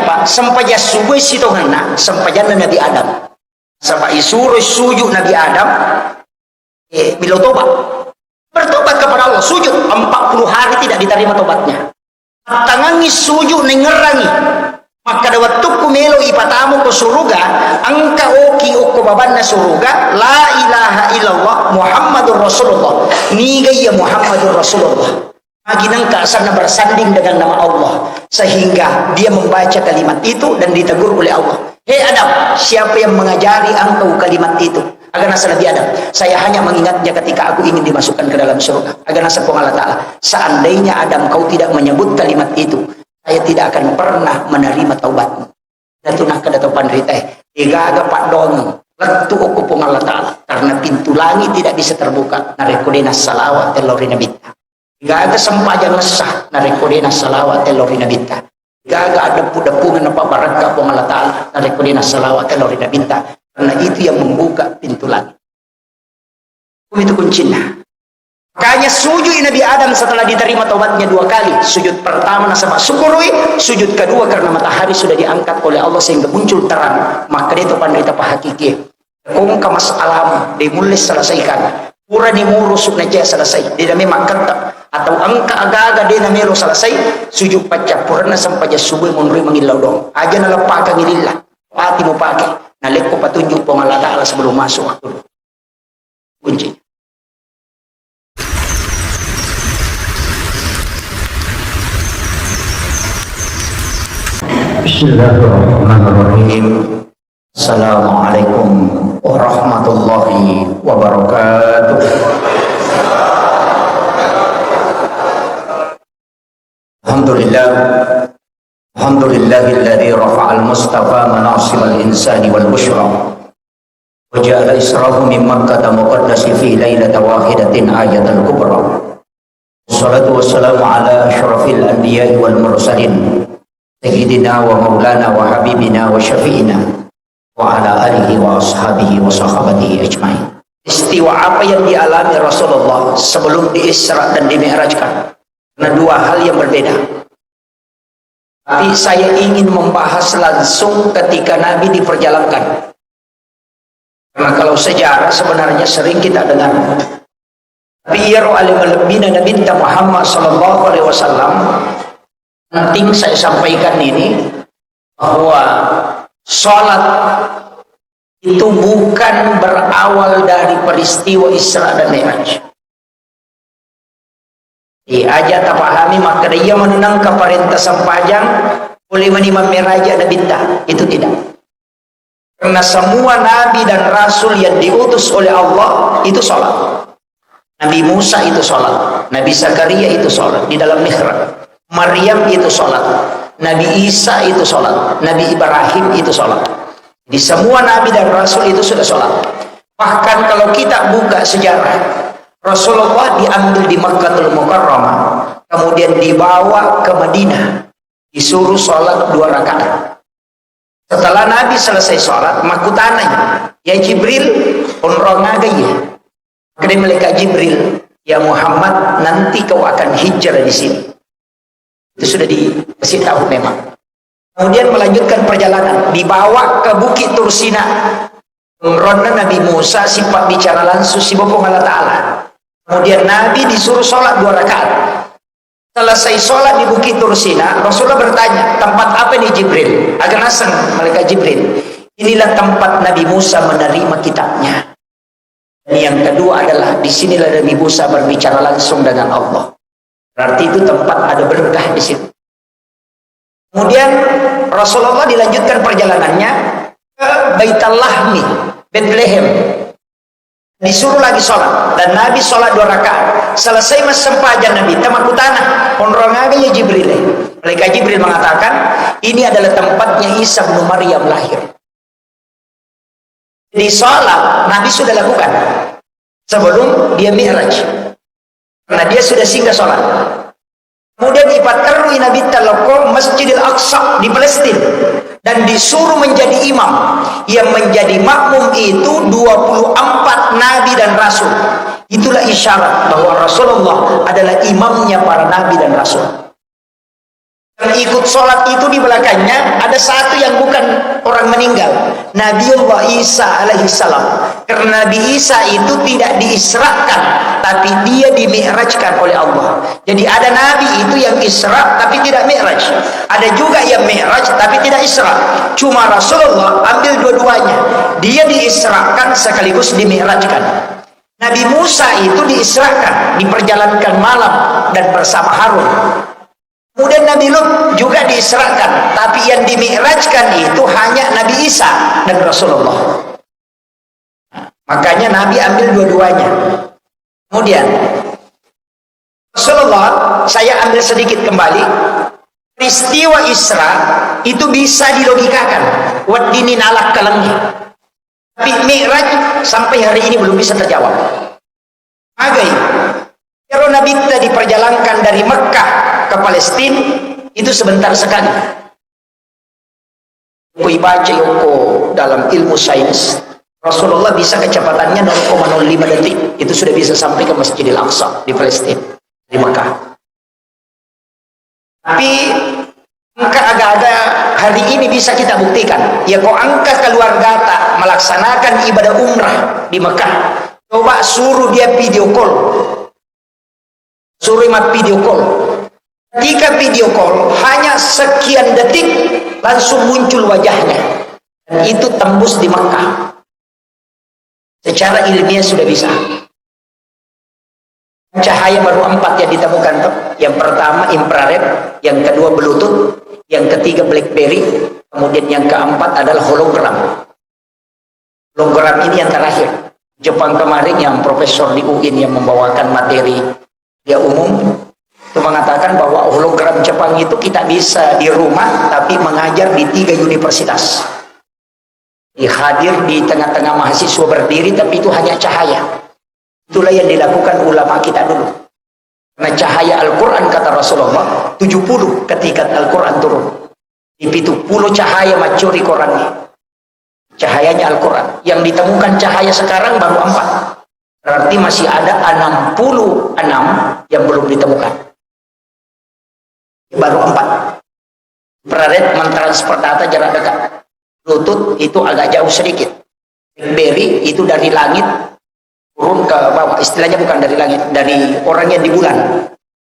apa? Sampaja subuh sitonganna, sampajanna Nabi Adam. Sampai suruh sujud Nabi Adam, bila tobat. Bertobat kepada Allah, sujud 40 hari tidak diterima tobatnya. Tangangi sujud nengerangi. Maka ada waktu kumelo ipatamu ke surga, angka oki oko babanna surga, la ilaha illallah Muhammadur Rasulullah. Niga ya Muhammadur Rasulullah. Lagi nangka sana bersanding dengan nama Allah, sehingga dia membaca kalimat itu dan ditegur oleh Allah. Hei Adam, siapa yang mengajari engkau kalimat itu? Agar nasa Nabi Adam, saya hanya mengingatnya ketika aku ingin dimasukkan ke dalam surga. Agar nasa Allah Ta'ala, seandainya Adam kau tidak menyebut kalimat itu, saya tidak akan pernah menerima taubatmu. Datunah kedatopan rite, igaga pak dong, letu ukupung Allah Ta'ala. Karena pintu langit tidak bisa terbuka. Narekodena salawat telori nabita. Igaga sempajang nesah, narekodena salawat telori nabita. Igaga depu-depungan apa baraka pung Allah Ta'ala. Narekodena salawat telori nabita. Karena itu yang membuka pintu langit. Itu kuncinya. Makanya sujud Nabi Adam setelah diterima taubatnya 2 kali. Sujud pertama nasabah syukurui, sujud kedua karena matahari sudah diangkat oleh Allah sehingga muncul terang. Maka itu pandai tapa hakiki. Kung kamas alam dimulai selesaikan. Pura dimurus naja selesai. Dia memang kata atau angka aga-aga dia namero selesai. Sujud pacah purna sampai subuh munri mengilau dong. Aja nalapakan ngilillah. Hati mau pakai. Nalek ko patunjuk pong Allah Ta'ala sebelum masuk waktu. Kunci. Bismillahirrahmanirrahim. Assalamualaikum warahmatullahi wabarakatuh. Alhamdulillah. Alhamdulillahilladzi rafa'al mustafa manasibal insani wal bushra. Wa ja'ala israhu min Makkah muqaddasi fi lailatin wahidatin ayatul kubra. Wassalatu wassalamu ala asyrafil anbiya'i wal mursalin. Sayyidina wa maulana wa habibina wa syafi'ina wa ala alihi wa ashabihi wa sahabatihi ajma'in. Istiwa apa yang dialami Rasulullah sebelum diisra dan dimi'rajkan? Karena 2 hal yang berbeda. Tapi saya ingin membahas langsung ketika Nabi diperjalankan. Karena kalau sejarah sebenarnya sering kita dengar. Tapi ya alim Nabi Muhammad sallallahu alaihi wasallam, penting saya sampaikan ini bahwa sholat itu bukan berawal dari peristiwa Isra dan Mi'raj. Aja tak pahami maka dia menenang ke perintah sampajang oleh menimam meraja dan bintang. Itu tidak. Karena semua nabi dan rasul yang diutus oleh Allah itu sholat. Nabi Musa itu sholat, Nabi Zakaria itu sholat di dalam mihrab, Maryam itu sholat, Nabi Isa itu sholat, Nabi Ibrahim itu sholat. Di semua nabi dan rasul itu sudah sholat. Bahkan kalau kita buka sejarah, Rasulullah diambil di Makkahul Mukarramah, kemudian dibawa ke Madinah, disuruh sholat 2 rakaat. Setelah Nabi selesai sholat, makutananya, ya Jibril, unrongagaya. Kemudian malaikat Jibril, ya Muhammad, nanti kau akan hijrah di sini. Itu sudah dikasih tahu memang. Kemudian melanjutkan perjalanan, dibawa ke Bukit Tursina. Ronna Nabi Musa sifat bicara langsung si Bapa Allah Ta'ala. Kemudian Nabi disuruh sholat 2 rakaat. Selesai sholat di Bukit Tursina, Rasulullah bertanya, tempat apa ini Jibril? Agak naseng malaikat Jibril. Inilah tempat Nabi Musa menerima kitabnya. Dan yang kedua adalah disinilah Nabi Musa berbicara langsung dengan Allah. Berarti itu tempat ada berkah di situ. Kemudian Rasulullah dilanjutkan perjalanannya ke Baitul Lahmi, Bethlehem. Disuruh lagi sholat dan Nabi sholat 2 rakaat. Selesai mesempajan Nabi tamaku tanah onrongaga ya Jibril. Malaikat Jibril mengatakan ini adalah tempatnya Isa bin Maryam lahir. Di sholat Nabi sudah lakukan sebelum dia mi'raj, karena dia sudah singgah sholat. Kemudian dipaterui Nabi taloko Masjidil Aqsa di Palestina dan disuruh menjadi imam. Yang menjadi makmum itu 24 nabi dan rasul. Itulah isyarat bahwa Rasulullah adalah imamnya para nabi dan rasul. Dan ikut sholat itu di belakangnya ada Ada satu yang bukan orang meninggal, Nabiullah Isa alaihi salam. Karena Nabi Isa itu tidak diisrakan, tapi dia dimi'rajkan oleh Allah. Jadi ada nabi itu yang isra tapi tidak mi'raj. Ada juga yang mi'raj tapi tidak isra. Cuma Rasulullah ambil dua-duanya. Dia diisrakan sekaligus dimi'rajkan. Nabi Musa itu diisrakan, diperjalankan malam dan bersama Harun. Kemudian Nabi Lut juga diisrakan, tapi yang dimi'rajkan itu hanya Nabi Isa dan Rasulullah. Makanya Nabi ambil dua-duanya. Kemudian Rasulullah, saya ambil sedikit kembali, peristiwa Isra itu bisa dilogikakan. Wadini nalak kalangnya. Tapi Mi'raj sampai hari ini belum bisa terjawab. Agai, kalau Nabi kita diperjalankan dari Mekah ke Palestina itu sebentar sekali. Kui baca yoko dalam ilmu sains, Rasulullah bisa kecepatannya 0,05 detik, itu sudah bisa sampai ke Masjidil Aqsa di Palestina, di Mekah. Tapi angka agak-agak hari ini bisa kita buktikan. Ya kok angka keluarga tak melaksanakan ibadah umrah di Mekah, coba suruh dia video call, suruh imat video call. Ketika video call hanya sekian detik langsung muncul wajahnya, dan itu tembus di Mekah. Secara ilmiah sudah bisa. Cahaya baru 4 yang ditemukan tuh. Yang pertama infrared, yang kedua Bluetooth, yang ketiga BlackBerry, kemudian yang keempat adalah hologram. Hologram ini yang terakhir. Jepang kemarin yang profesor di UIN yang membawakan materi dia umum itu mengatakan bahwa hologram Jepang itu kita bisa di rumah tapi mengajar di 3 universitas. Hadir di tengah-tengah mahasiswa berdiri tapi itu hanya cahaya. Itulah yang dilakukan ulama kita dulu. Karena cahaya Al-Quran kata Rasulullah 70 ketika Al-Quran turun. Di 70 cahaya macuri Qurannya. Cahayanya Al-Quran. Yang ditemukan cahaya sekarang baru 4. Berarti masih ada 66 yang belum ditemukan. Baru 4. Infrared mentransfer data jarak dekat. Bluetooth itu agak jauh sedikit. BlackBerry itu dari langit turun ke bawah. Istilahnya bukan dari langit, dari orang yang di bulan.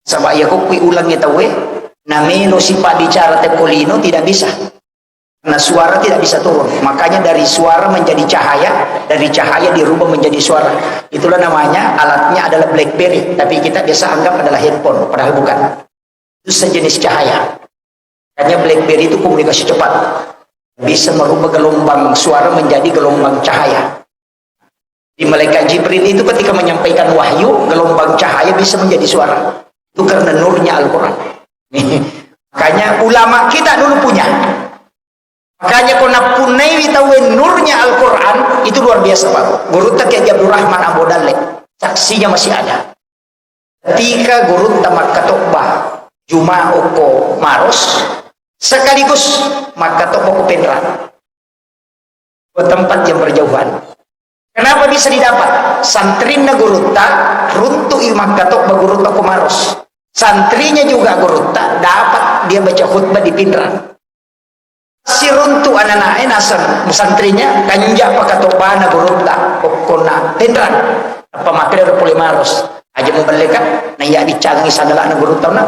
Sabak ya kui ulangnya tahu namelo sipa bicara tepolino tidak bisa. Karena suara tidak bisa turun. Makanya dari suara menjadi cahaya, dari cahaya dirubah menjadi suara. Itulah namanya, alatnya adalah BlackBerry, tapi kita biasa anggap adalah handphone, padahal bukan. Itu sejenis cahaya. Hanya BlackBerry itu komunikasi cepat. Bisa merubah gelombang suara menjadi gelombang cahaya. Di malaikat Jibril itu ketika menyampaikan wahyu, gelombang cahaya bisa menjadi suara. Itu karena nurnya Al-Quran. Makanya ulama kita dulu punya. Makanya kona punai witawin nurnya Al-Quran itu luar biasa Pak. Guru tak kayak Abdul Rahman Abu Dalek, saksinya masih ada. Ketika guru tamat katokbah Juma Oko Maros sekaligus maka toko Pendran ke tempat yang berjauhan. Kenapa bisa didapat? Santrinya gurutta runtuh maka toko gurutta Komaros. Santrinya juga gurutta dapat dia baca khutbah di Pendran. Si runtuh anak-anak nasan santrinya kanja pakatobana gurutta kokona Pendran. Apa makanya Polimaros aja mau balikan nah ya dicangi sadalah na gurutta na.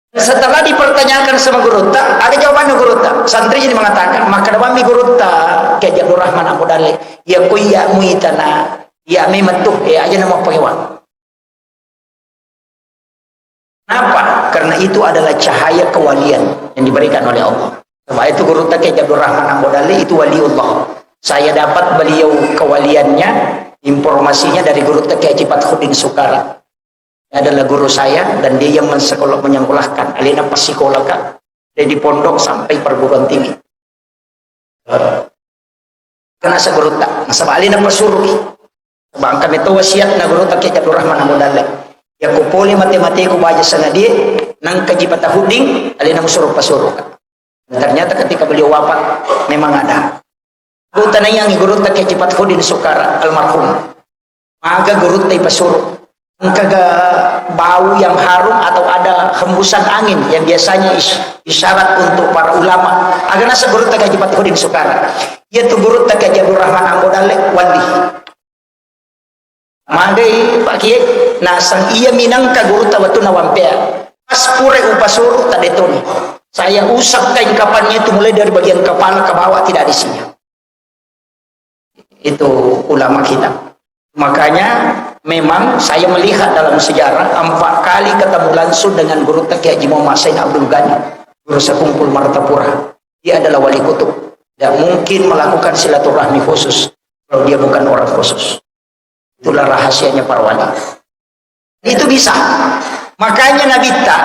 Setelah dipertanyakan sama gurutta, ada jawaban gurutta. Santri jadi mengatakan, maka dawami gurutta kayak Abdul Rahman Abu Dalek, ya kuya muitana, ya memetuk ya aja nama pengewan. Kenapa? Karena itu adalah cahaya kewalian yang diberikan oleh Allah. Sebab itu gurutta kayak Abdul Rahman Abu Dalek itu waliullah. Saya dapat beliau kewaliannya, informasinya dari gurutta kayak Cipat Khudin Sukara. Adalah guru saya dan dia yang menyekolahkan alina psikola kak dari pondok sampai perguruan tinggi. Karena seguru tak, nasab alina pasuruh. Bangka itu wasiat na guru tak Abdul Rahman Abu Dalek. Ya kupoli matematika baca sana dia nang kajipat huding alina musuruh pasuruh. Ternyata ketika beliau wafat memang ada. Guru tanah yang guru tak kajipat hudin Sukara almarhum. Maka guru tak pasuruh. bau yang harum atau ada hembusan angin yang biasanya isyarat untuk para ulama agana segurut tagaji Patihudin Sukara yaitu gurut tagaji Abdul Rahman Ambodale wali mandai Pak Kiai nah sang iya minang ka gurut tawatu nawampea pas pure upasuru tadetoni saya usap kain kapannya itu mulai dari bagian kepala ke bawah tidak ada isinya itu ulama kita. Makanya memang saya melihat dalam sejarah 4 kali ketemu langsung dengan guru Kiai Haji Muhammad Said Abdul Ghani, guru sekumpul Martapura. Dia adalah wali kutub. Dan mungkin melakukan silaturahmi khusus kalau dia bukan orang khusus. Itulah rahasianya para wali. Itu bisa. Makanya Nabi tak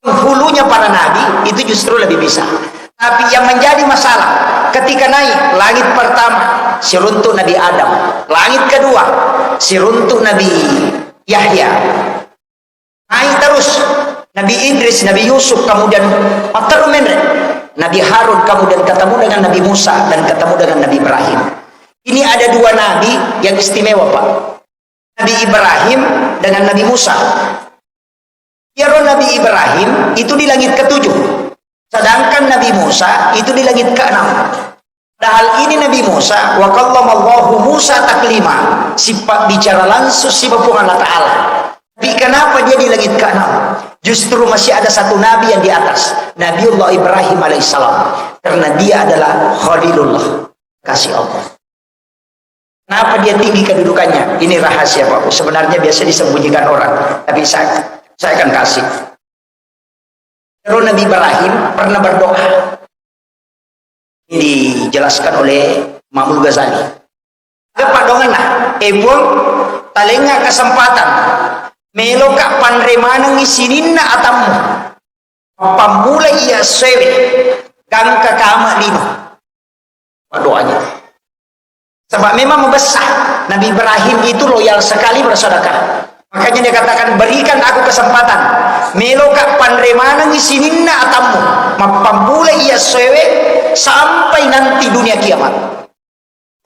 hulunya para nabi itu justru lebih bisa. Tapi yang menjadi masalah ketika naik langit pertama si runtuh Nabi Adam, langit kedua si runtuh Nabi Yahya, naik terus Nabi Idris, Nabi Yusuf, kemudian Nabi Harun, kemudian ketemu dengan Nabi Musa dan ketemu dengan Nabi Ibrahim. Ini ada 2 nabi yang istimewa Pak, Nabi Ibrahim dengan Nabi Musa. Ya Nabi Ibrahim itu di langit ke-7, sedangkan Nabi Musa itu di langit ke-6. Padahal ini Nabi Musa wa kallamallahu Musa taklima, sifat bicara langsung si Allah Ta'ala. Tapi kenapa dia di langit ke-6? Justru masih ada satu nabi yang di atas, Nabiullah Ibrahim alaihissalam, karena dia adalah Khalilullah, kasih Allah. Kenapa dia tinggi kedudukannya? Ini rahasia Pak. Sebenarnya biasa disembunyikan orang, tapi saya akan kasih. Terus Nabi Ibrahim pernah berdoa. Ini dijelaskan oleh Mahmud Ghazali. Kepadongan ebon talenga kesempatan meloka panremanang isininna atamu pamulai ia sewe gangka kama lino doanya. Sebab memang membesar Nabi Ibrahim itu loyal sekali bersedekah. Makanya dia katakan berikan aku kesempatan meloka panremanang isininna atamu mapamulai ia sewe sampai nanti dunia kiamat.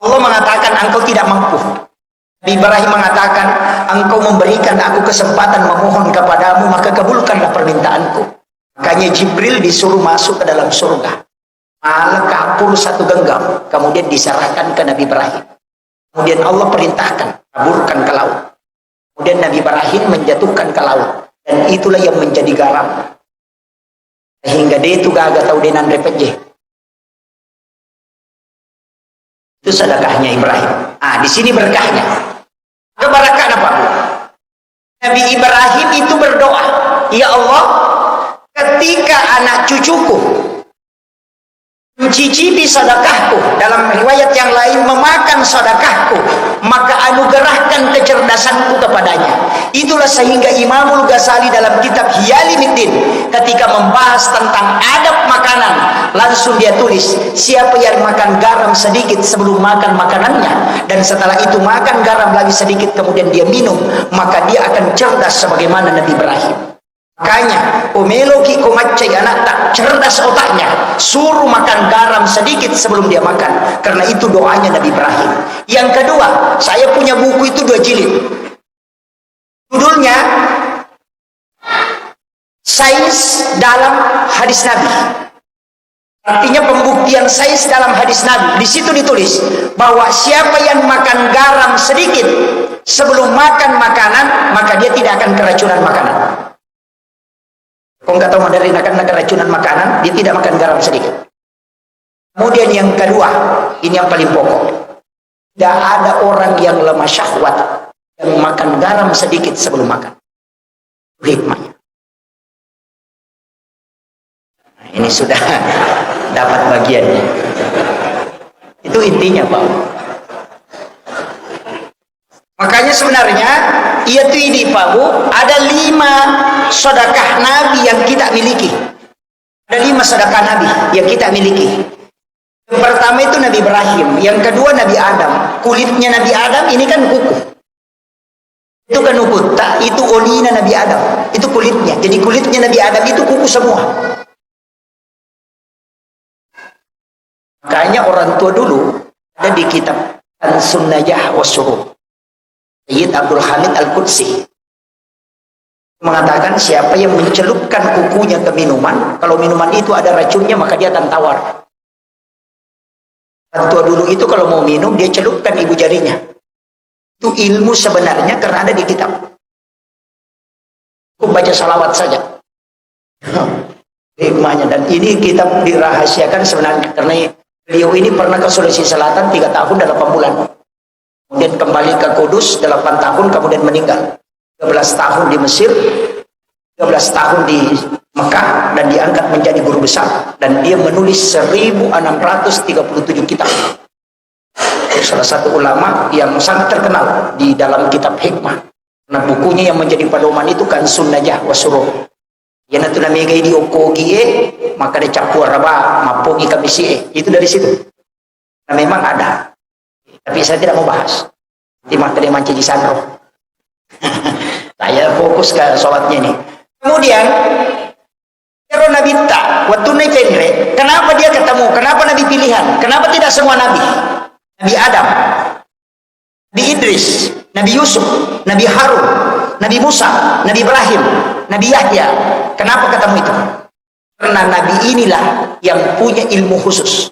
Allah mengatakan engkau tidak mampu. Nabi Ibrahim mengatakan engkau memberikan aku kesempatan memohon kepadamu maka kabulkanlah permintaanku. Makanya Jibril disuruh masuk ke dalam surga, malah kapur 1 genggam, kemudian diserahkan ke Nabi Ibrahim. Kemudian Allah perintahkan taburkan ke laut. Kemudian Nabi Ibrahim menjatuhkan ke laut, dan itulah yang menjadi garam sehingga dia itu gak tahu denan repejeh. Itu sedekahnya Ibrahim. Di sini berkahnya. Keberkahan apa? Nabi Ibrahim itu berdoa, ya Allah, ketika anak cucuku mencicipi sedekahku, dalam riwayat yang lain memakan sedekahku, maka anugerahkan kecerdasanku kepadanya. Itulah sehingga Imamul Ghazali dalam kitab Hiyaliddin ketika membahas tentang adab makanan, langsung dia tulis, siapa yang makan garam sedikit sebelum makan makanannya, dan setelah itu makan garam lagi sedikit kemudian dia minum, maka dia akan cerdas sebagaimana Nabi Ibrahim. Makanya umeloki komacai anak tak cerdas otaknya, suruh makan garam sedikit sebelum dia makan, karena itu doanya Nabi Ibrahim. Yang kedua, saya punya buku itu 2 jilid, judulnya Sains dalam Hadis Nabi. Artinya pembuktian sains dalam hadis Nabi. Di situ ditulis bahwa siapa yang makan garam sedikit sebelum makan makanan, maka dia tidak akan keracunan makanan. Kau nggak tahu Mandarin akan keracunan makanan, dia tidak makan garam sedikit. Kemudian yang kedua, ini yang paling pokok. Tidak ada orang yang lemah syahwat yang makan garam sedikit sebelum makan. Hikmahnya. Nah, ini sudah dapat bagiannya. Itu intinya Pak. Makanya sebenarnya yaitu ini Pak Bu, ada 5 sedekah Nabi yang kita miliki. Ada 5 sedekah Nabi yang kita miliki. Yang pertama itu Nabi Ibrahim, yang kedua Nabi Adam. Kulitnya Nabi Adam ini kan kuku. Itu kan kuku, itu olinya Nabi Adam. Itu kulitnya. Jadi kulitnya Nabi Adam itu kuku semua. Makanya orang tua dulu ada di kitab An-Sunnayah wa Syuruh. Sayyid Abdul Hamid Al-Qudsi mengatakan siapa yang mencelupkan kukunya ke minuman, kalau minuman itu ada racunnya maka dia akan tawar. Orang tua dulu itu kalau mau minum dia celupkan ibu jarinya. Itu ilmu sebenarnya karena ada di kitab. Aku baca salawat saja. Hikmahnya, dan ini kitab dirahasiakan sebenarnya karena beliau ini pernah ke Sulawesi Selatan 3 tahun dan 8 bulan. Kemudian kembali ke Kudus 8 tahun, kemudian meninggal. 13 tahun di Mesir, 13 tahun di Mekah, dan diangkat menjadi guru besar. Dan dia menulis 1637 kitab. Salah satu ulama yang sangat terkenal di dalam kitab hikmah. Nah, bukunya yang menjadi pedoman itu kan Sunnajah Wasuruh. Yana tu namanya di okogi maka dia campur raba mapogi kamisi itu dari situ. Nah, memang ada. Tapi saya tidak mau bahas. Di maka dia manci di sandro. Saya fokus ke sholatnya ini. Kemudian Kero Nabi Tak waktu naik Pendre, kenapa dia ketemu? Kenapa Nabi pilihan? Kenapa tidak semua Nabi? Nabi Adam, Nabi Idris, Nabi Yusuf, Nabi Harun, Nabi Musa, Nabi Ibrahim, Nabi Yahya. Kenapa ketemu itu? Karena Nabi inilah yang punya ilmu khusus.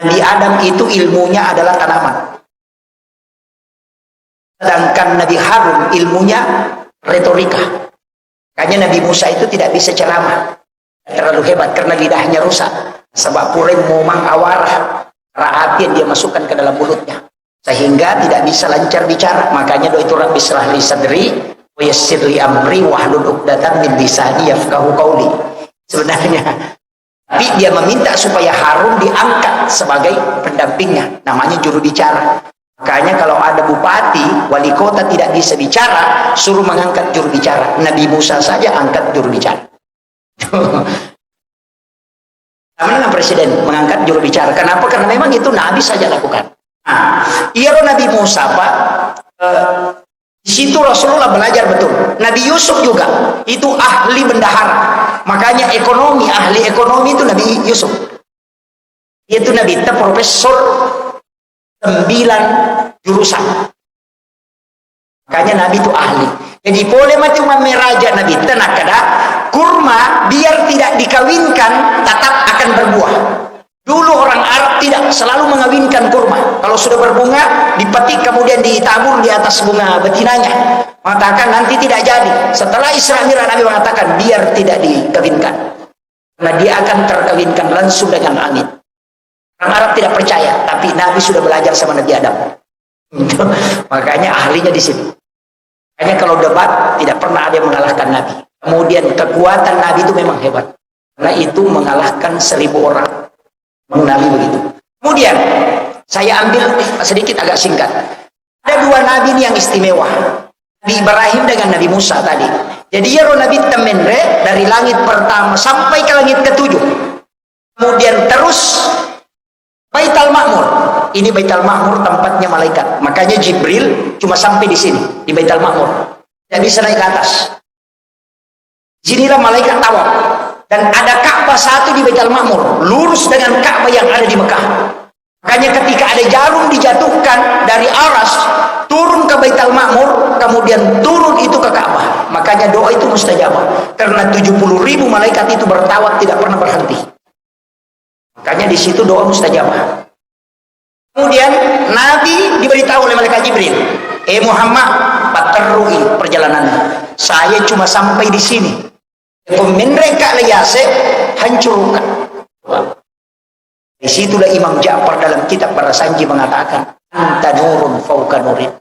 Nabi Adam itu ilmunya adalah tanaman. Sedangkan Nabi Harun ilmunya retorika. Makanya Nabi Musa itu tidak bisa ceramah. Terlalu hebat karena lidahnya rusak. Sebab purem momang awarah. Raat yang dia masukkan ke dalam mulutnya. Sehingga tidak bisa lancar bicara. Makanya doa itu Rabbi syrah li sadri wa yassir li amri wahlul 'uqdatam min lisani yafqahu qawli. Sebenarnya tapi dia meminta supaya Harun diangkat sebagai pendampingnya. Namanya juru bicara. Makanya kalau ada bupati, wali kota tidak bisa bicara, suruh mengangkat juru bicara. Nabi Musa saja angkat juru bicara. Namanya presiden mengangkat juru bicara. Kenapa? Karena memang itu Nabi saja lakukan. Nah, iya Nabi Musa Pak, di situ Rasulullah belajar betul. Nabi Yusuf juga itu ahli bendahara. Makanya ahli ekonomi itu Nabi Yusuf. Itu Nabi kita profesor 9 jurusan. Makanya Nabi itu ahli. Jadi boleh macam meraja Nabi tenang kada kurma biar tidak dikawinkan tetap akan berbuah. Dulu orang Arab tidak selalu mengawinkan kurma. Kalau sudah berbunga dipetik kemudian ditabur di atas bunga betinanya. Mengatakan nanti tidak jadi. Setelah Isra Mi'raj Nabi mengatakan biar tidak dikawinkan. Karena dia akan terkawinkan langsung dengan angin. Orang Arab tidak percaya, tapi Nabi sudah belajar sama Nabi Adam. Makanya ahlinya di sini. Makanya kalau debat tidak pernah ada yang mengalahkan Nabi. Kemudian kekuatan Nabi itu memang hebat. Karena itu mengalahkan 1000 orang. Nabi begitu. Kemudian saya ambil sedikit agak singkat. Ada 2 Nabi ini yang istimewa. Nabi Ibrahim dengan Nabi Musa tadi. Jadi ya Nabi temenre dari langit pertama sampai ke langit ke-7. Kemudian terus Baitul Ma'mur. Ini Baitul Ma'mur tempatnya malaikat. Makanya Jibril cuma sampai di sini, di Baitul Ma'mur. Tidak bisa naik ke atas. Sinilah malaikat tawaf. Dan ada Ka'bah satu di Baitul Ma'mur, lurus dengan Ka'bah yang ada di Mekah. Makanya ketika ada jarum dijatuhkan dari aras, turun ke Baitul Ma'mur, kemudian turun itu ke Ka'bah. Makanya doa itu mustajabah. Karena 70.000 malaikat itu bertawaf tidak pernah berhenti. Makanya di situ doa mustajabah. Kemudian Nabi diberitahu oleh malaikat Jibril, Muhammad, baterui perjalanan. Saya cuma sampai di sini. Mereka leyase hancurkan. Di situlah Imam Ja'far dalam kitab Barasanji mengatakan, Anta nurun fauqa nurin.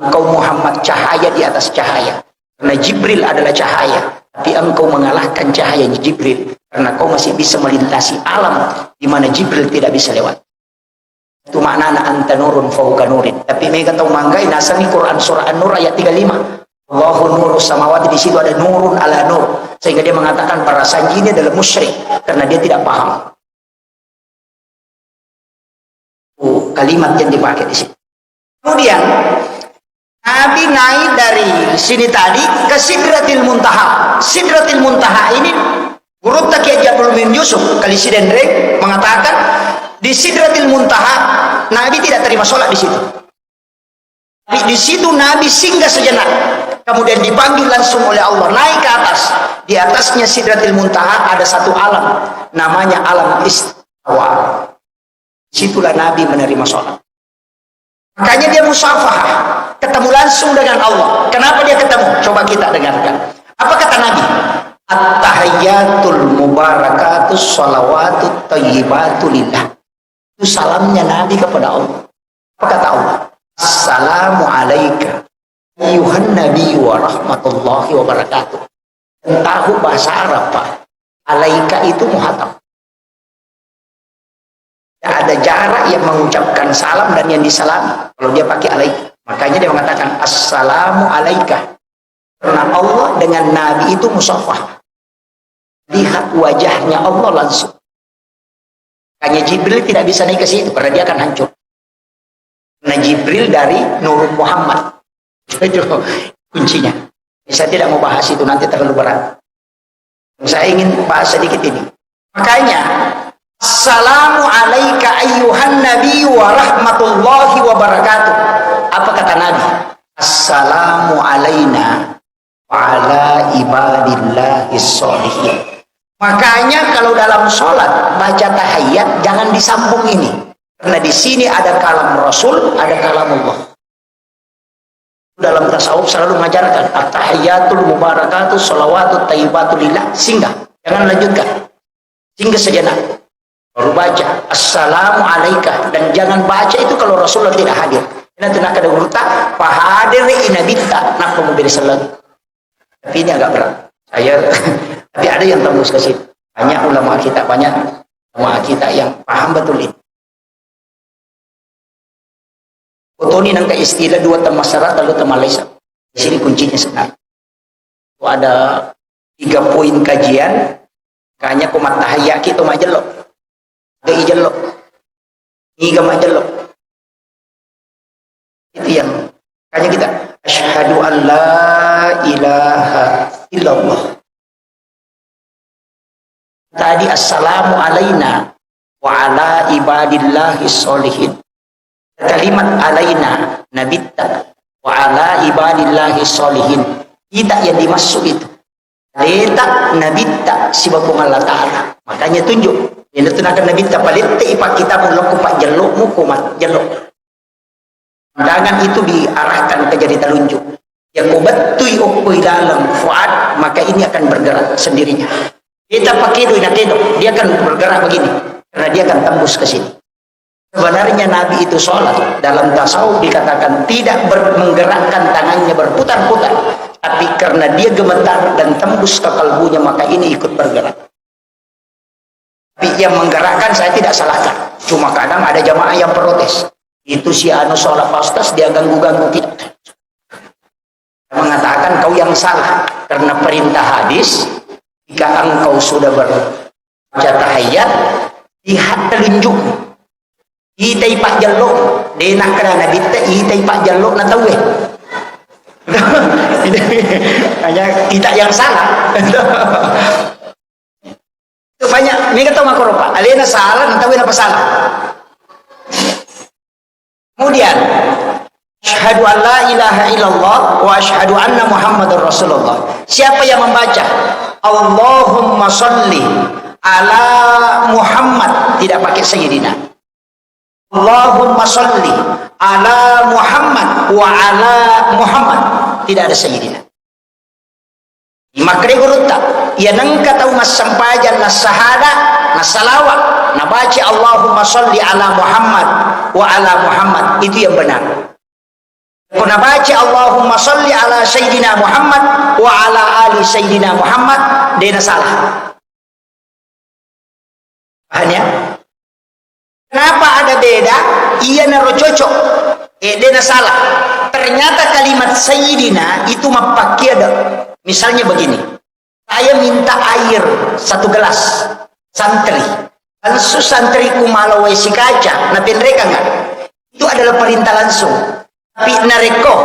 Engkau Muhammad cahaya di atas cahaya. Karena Jibril adalah cahaya. Tapi engkau mengalahkan cahaya Jibril. Karena kau masih bisa melintasi alam di mana Jibril tidak bisa lewat. Itu maknanya anta nurun fauqa nurin. Tapi mereka tahu manggai nasani Quran surah An-Nur ayat 35. Allahu nurus samawati, di situ ada nurun ala nur. Sehingga dia mengatakan para sanji ini adalah musyrik karena dia tidak paham. Kalimat yang dipakai di sini. Kemudian Nabi naik dari sini tadi ke Sidratil Muntaha. Sidratil Muntaha ini Guru Kiai Jabal bin Yusuf kali Sidendreng mengatakan di Sidratil Muntaha Nabi tidak terima sholat di situ. Di situ Nabi singgah sejenak, kemudian dipanggil langsung oleh Allah naik ke atas. Di atasnya Sidratil Muntaha ada satu alam, namanya alam istiwa. Disitulah Nabi menerima sholat. Makanya dia musafahah, ketemu langsung dengan Allah. Kenapa dia ketemu? Coba kita dengarkan. Apa kata Nabi? At-tahiyyatul mubarakatus sholawatut thayyibatu lillah. Itu salamnya Nabi kepada Allah. Apa kata Allah? Assalamu alaika ayyuhan nabi wa rahmatullahi wa barakatuh. Tahu bahasa Arab, Pak. Alaika itu muhatab. Ada jarak yang mengucapkan salam dan yang disalami. Kalau dia pakai alaika, makanya dia mengatakan assalamu alaika. Karena Allah dengan Nabi itu musafah. Lihat wajahnya Allah langsung. Makanya Jibril tidak bisa naik ke situ karena dia akan hancur. Nah, Jibril dari Nur Muhammad. Itu kuncinya. Saya tidak mau bahas itu, nanti terlalu berat. Saya ingin bahas sedikit ini. Makanya, assalamu alaika ayyuhan nabi wa rahmatullahi wa barakatuh. Apa kata Nabi? Assalamu alaina wa ala ibadillahi sholihin. Makanya kalau dalam sholat baca tahiyat jangan disambung ini. Karena di sini ada kalam Rasul, ada kalam Allah. Dalam tasawuf selalu mengajarkan at-tahiyyatul mubarakatuh sholawatut thayyibatu lillah. Singgah, jangan lanjutkan. Singgah sejenak. Baru baca assalamu alaika, dan jangan baca itu kalau Rasulullah tidak hadir. Nanti nak ada urta fahadir inabitta nak mobil salat. Tapi ini agak berat. Tapi ada yang tembus ke situ. Banyak ulama kita yang paham betul ini. Ini nangka istilah dua tema syarat lalu tema Malaysia. Di sini kuncinya sebenarnya. Itu ada 3 poin kajian. Kayaknya kumat tahayya kita majelok. Ada ijelok. Iga majelok. Itu yang kayaknya kita asyhadu an la ilaha illallah. Tadi assalamu alaina wa ala ibadillahi sholihin. Kalimat alaina nabitta wa ala ibadillahi sholihin. Tidak yang dimaksud itu. Letak nabitta sibabung Allah Ta'ala. Makanya tunjuk. Yang tunakan nabitta palette ipak kita mulok kupak jeluk mukumat jeluk. Pandangan itu diarahkan ke jadi telunjuk. Yang kubatui ukui dalam fuad, maka ini akan bergerak sendirinya. Kita pakai dia akan bergerak begini. Karena dia akan tembus ke sini. Sebenarnya Nabi itu sholat dalam tasawuf dikatakan tidak menggerakkan tangannya berputar-putar, tapi karena dia gemetar dan tembus ke kalbunya maka ini ikut bergerak. Tapi yang menggerakkan saya tidak salahkan, cuma kadang ada jamaah yang protes, itu si anu sholat pastas dia ganggu-ganggu tidak. Mengatakan kau yang salah karena perintah hadis jika engkau sudah berbaca tahiyat lihat telunjukmu. Itai pak jaluk dia nak kena nabi itai pak jaluk nak tahu hanya kita yang salah. Itu banyak ni kata makro pak alena salah nak tahu apa salah. Kemudian asyhadu an la ilaha illallah wa asyhadu anna muhammadar rasulullah. Siapa yang membaca Allahumma sholli ala Muhammad tidak pakai sayyidina, Allahumma sholli ala Muhammad wa ala Muhammad tidak ada sayyidina. Makre gurutta ya nangka tahu mas sampajan nas sahada nas salawat na baca Allahumma sholli ala Muhammad wa ala Muhammad itu yang benar. Kuna baca Allahumma sholli ala sayyidina Muhammad wa ala ali sayyidina Muhammad dia salah. Hanya kenapa ada beda? Iya naro cocok. Dia salah. Ternyata kalimat sayyidina itu mapakai ada. Misalnya begini. Saya minta air 1 gelas santri. Langsung santriku malau si kaca. Nabi mereka enggak? Itu adalah perintah langsung. Tapi nareko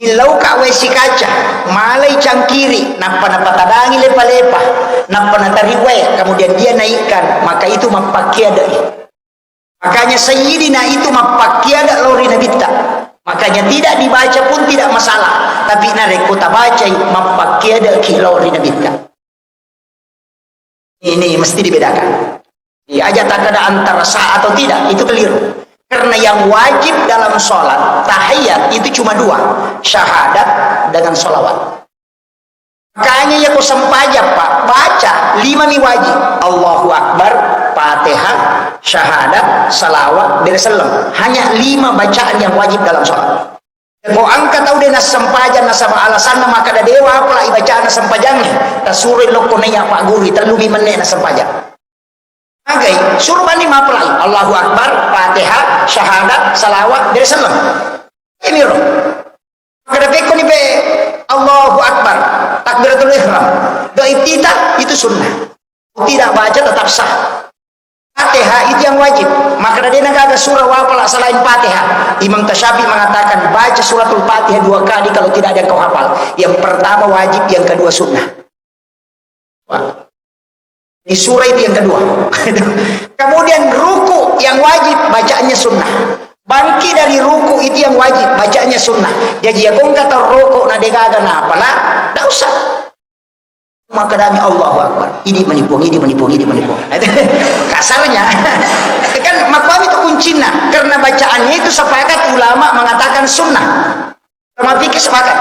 ilau ka si kaca malai cangkiri napa tadangi lepa-lepa napa natariwe kemudian dia naikkan maka itu mapakai ada. Makanya sayyidina itu mapakiada lori nabita. Makanya tidak dibaca pun tidak masalah. Tapi narek kota baca mampakia ada kilori nabita. Ini mesti dibedakan. Aja tak ada antara sah atau tidak, itu keliru. Karena yang wajib dalam sholat tahiyat itu cuma dua, syahadat dengan sholawat. Makanya ya kau sempajak pak, baca 5 mi wajib. Allahu Akbar, Fatihah, syahadat, salawat, bersalam. Hanya 5 bacaan yang wajib dalam sholat. Kau angkat tahu dia nas sempajan nas sama alasan maka ada dewa apalah bacaan nas sempajangnya. Tak suruh lokonnya pak guru terlebih menek nas sempajang. Agai suruh bani mapelai Allahu Akbar, Fatihah, syahadat, salawat, bersalam. Ini roh. Kada beko ni be Allahu Akbar, takbiratul ihram. Doa iftitah itu sunnah. Tidak baca tetap sah. Fatihah itu yang wajib. Maka dia nak ada surah wapala selain Fatihah. Imam Tasyafi mengatakan baca suratul Fatihah 2 kali kalau tidak ada yang kau hafal. Yang pertama wajib, yang kedua sunnah. Wah. Di surah itu yang kedua. Kemudian ruku yang wajib, bacaannya sunnah. Bangkit dari ruku itu yang wajib, bacaannya sunnah. Jadi ya kau kata ruku na degaga na apalah, tak usah. Maka dami Allahu Akbar. Ini menipu. Kasarnya. Kan makwam itu kuncinya. Karena bacaannya itu sepakat ulama mengatakan sunnah. Sama fikih sepakat.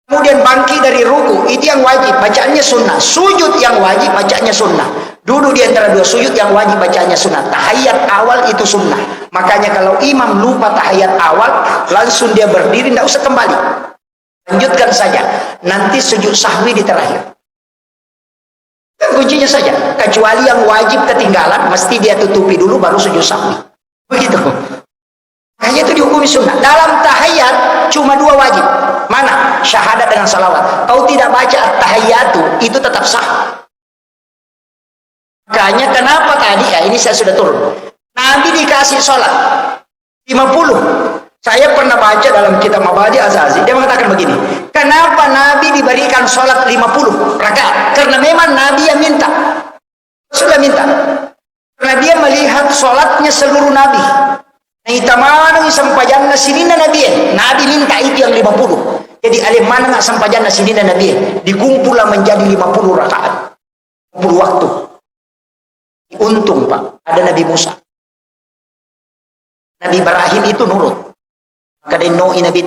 Kemudian bangkit dari ruku itu yang wajib, bacaannya sunnah. Sujud yang wajib, bacaannya sunnah. Duduk di antara 2 sujud yang wajib, bacaannya sunnah. Tahiyat awal itu sunnah. Makanya kalau imam lupa tahiyat awal, langsung dia berdiri, tidak usah kembali. Lanjutkan saja. Nanti sujud sahwi di terakhir. Kuncinya saja. Kecuali yang wajib ketinggalan, mesti dia tutupi dulu baru sujud sahwi. Begitu. Hanya itu dihukumi sunnah. Dalam tahiyat cuma 2 wajib. Mana? Syahadat dengan salawat. Kau tidak baca at-tahiyyatu, itu tetap sah. Makanya kenapa tadi, ya ini saya sudah turun. Nabi dikasih sholat 50. Saya pernah baca dalam kitab Mabadi Azazi, dia mengatakan begini. Kenapa Nabi diberikan sholat 50 rakaat? Karena memang Nabi yang minta. Sudah minta. Karena dia melihat sholatnya seluruh Nabi. Itamanu sampajan nasinina Nabi. Nabi minta itu yang 50. Jadi alimana nak sampajan nasinina Nabi. Dikumpullah menjadi 50 rakaat. 50 waktu. Untung Pak, ada Nabi Musa. Nabi Ibrahim itu nurut. Maka dia no'i Nabi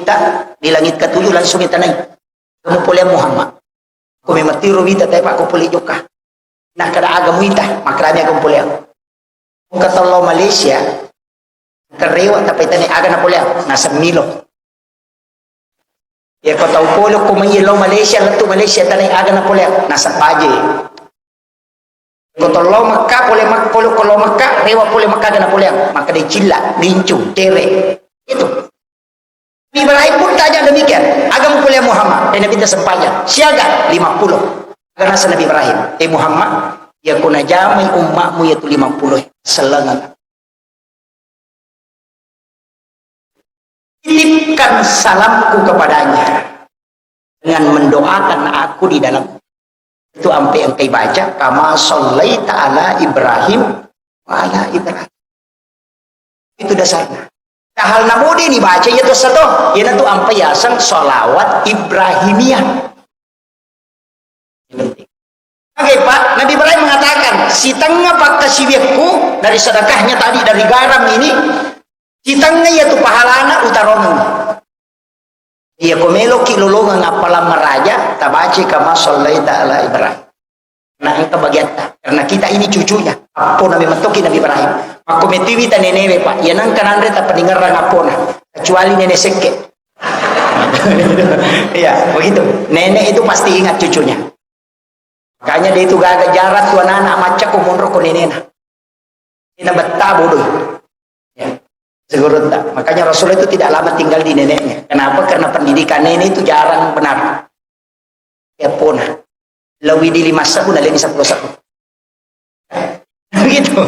di langit ke-7 langsung kita naik. Kamu boleh Muhammad. Kau mematiru kita tapi Pak kau boleh juga. Nah kada agamu ita, makrami kau boleh. Kung kata Allah Malaysia, kerewa tapi tani aga na boleh. Nasa Milo. Ya kau tahu polo kung may ilaw Malaysia, lato Malaysia tani aga na boleh. Nasa Paje. Kau tahu Allah Makkah, polo kalau Makkah, rewa boleh Makkah aga na boleh. Maka dia cila, lincung, tere. Itu. Ibrahim pun tanya demikian. Agam kuliah Muhammad. Dan Nabi tersempanya. Siaga 50. Karena Nabi Ibrahim. Muhammad. Ya kuna jamai umatmu yaitu 50. Selengan. Titipkan salamku kepadanya. Dengan mendoakan aku di dalam. Itu sampai yang kau baca. Kama sallaita ala Ibrahim. Ala Ibrahim. Itu dasarnya. Hal namudi ni baca itu satu, ini tuh ampayasan sholawat Ibrahimiyah. Oke Pak, Nabi Ibrahim mengatakan, si tengah pak kasihku dari sedekahnya tadi dari garam ini, si tengah yaitu pahalana utarongan. Dia komelo kilolongan apalah meraja, tabaci kama sallaita ala Ibrahim. Nah itu bagian karena kita ini cucunya. Apa Nabi mentoki Nabi Ibrahim. Aku metiwi ta nenewe Pak. Ya nang kanandre ta pendengaran apona. Kecuali nenek seke. Iya, begitu. Nenek itu pasti ingat cucunya. Makanya dia itu gagak jarak tuan anak macam kumunro ko nenena. Ina betah bodoh. Ya. Segurut tak. Makanya Rasulullah itu tidak lama tinggal di neneknya. Kenapa? Karena pendidikan nenek itu jarang benar. Ya pona. Lawi di 5 tahun ada 10 tahun. Begitu.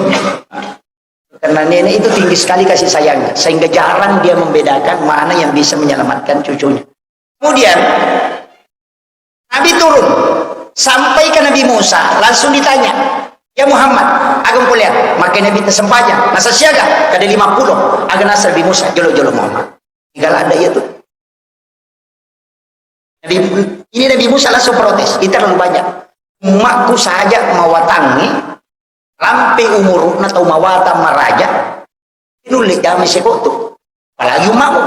Karena nenek itu tinggi sekali kasih sayangnya. Sehingga jarang dia membedakan mana yang bisa menyelamatkan cucunya. Kemudian Nabi turun. Sampai ke Nabi Musa. Langsung ditanya. Ya Muhammad. Agam kuliah. Maka Nabi tersempatnya. Nasa siaga. Kada 50. Agak nasa Nabi Musa. Jolo-jolo Muhammad. tinggal ada ya tuh. Ini Nabi Musa langsung protes, itu terlalu banyak. Umatku saja mawatangi, lampe umur atau mawatan maraja, nulik kami sekotu, apalagi umatmu.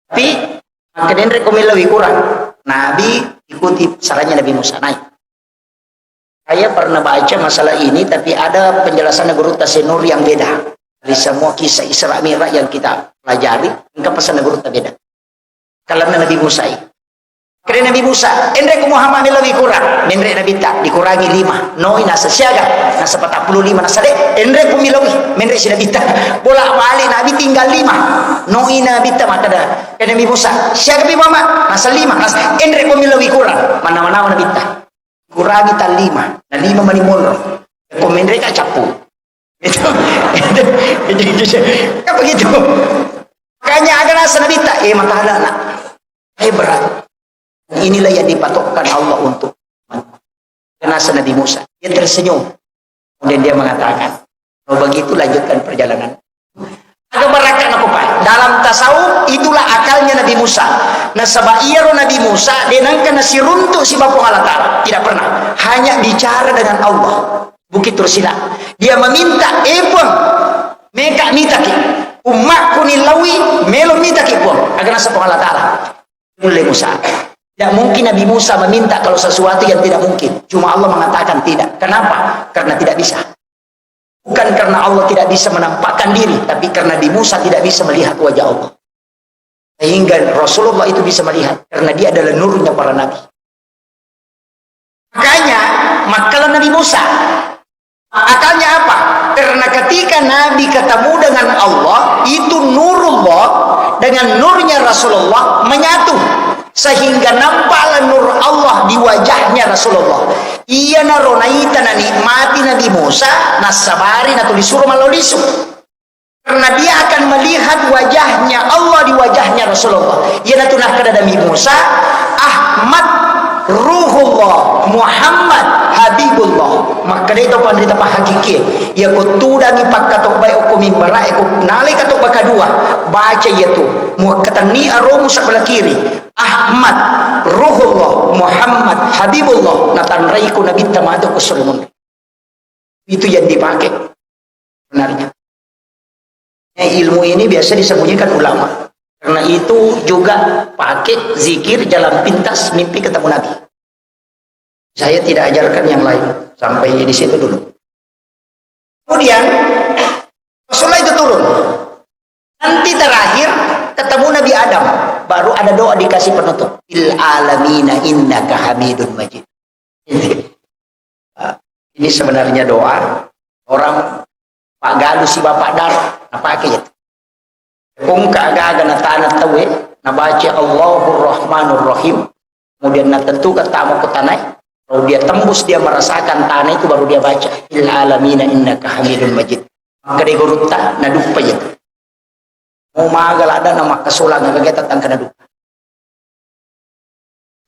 Tapi makanya rekomendasi kurang. Nabi ikuti sarannya Nabi Musa naik. Saya pernah baca masalah ini, tapi ada penjelasan Guru Tasenur yang beda dari semua kisah Isra Mi'raj yang kita pelajari. Enggak pesan Guru beda. Kalau Nabi Musa, karena Nabi Musa, Endrek Muhammad lebih kurang, Endrek Nabi tak dikurangi 5, noi nasa siaga, nasa 45 nasa dek, Endrek pumilawi, Endrek si Nabi tak, bolak balik Nabi tinggal 5, noi Nabi tak maka dah, karena Nabi Musa, siaga Nabi Muhammad, nasa 5, nasa Endrek pumilawi kurang, mana-mana Nabi tak, kurangi tak 5, nah 5 manimulro, Endrek tak capu, itu, kan begitu. Makanya agar nasa Nabi tak, maka ada nak. Berat. Inilah yang dipatokkan Allah untuk nasa Nabi Musa. Dia tersenyum. Kemudian dia mengatakan, kalau begitu lanjutkan perjalanan. Agak berakan apa Pak? Dalam tasawuf itulah akalnya Nabi Musa. Nasabaiyaro Nabi Musa denangkan nasi runtuk si Bapung Allah Ta'ala. Tidak pernah. Hanya bicara dengan Allah. Bukit Tursila. Dia meminta pun meka mitaki. Umatku nilawi melo mitaki pun. Agar nasa Allah Ta'ala. Mulai Musa. Tidak mungkin Nabi Musa meminta kalau sesuatu yang tidak mungkin. Cuma Allah mengatakan tidak. Kenapa? Karena tidak bisa. Bukan karena Allah tidak bisa menampakkan diri, tapi karena Nabi Musa tidak bisa melihat wajah Allah. Sehingga Rasulullah itu bisa melihat. Karena dia adalah nurnya para nabi. Makanya, makalah Nabi Musa. Akalnya apa? Karena ketika Nabi ketemu dengan Allah, itu nurullah dengan nurnya Rasulullah menyatu. Sehingga nampaklah nur Allah di wajahnya Rasulullah. Iya naronaita na nikmati Nabi Musa, nasabari na tulisuru malolisu. Karena dia akan melihat wajahnya Allah di wajahnya Rasulullah. Ia natunah kepada Nabi Musa, Ahmad Ruhullah, Muhammad Habibullah. Maka itu pandita hakiki. Ya kutudangi pakkatok baik hukum imbara aku nalai katok bakadua. Baca itu. Muakatani aromu sebelah kiri. Ahmad Ruhullah, Muhammad Habibullah. Natanraiku Nabi tamadu kusulmun. Itu yang dipakai benarnya. Ilmu ini biasa disembunyikan ulama. Karena itu juga pakai zikir jalan pintas mimpi ketemu Nabi. Saya tidak ajarkan yang lain. Sampai di situ dulu. Kemudian Rasulullah itu turun. Nanti terakhir ketemu Nabi Adam. Baru ada doa dikasih penutup. Il alamina innaka hamidun majid. Ini sebenarnya doa orang Pak Galuh si Bapak Dar. Apa aja itu? Kung kaaga na tanat tawe na baca Allahur Rahmanur Rahim, kemudian na tentu ketama ko tanay, kalau dia tembus dia merasakan tanah itu baru dia baca il alamina innaka hamidun majid. Maka dia gurutta na dupa ya. Mau magal ada nama kasulang nga kageta tang kana dupa.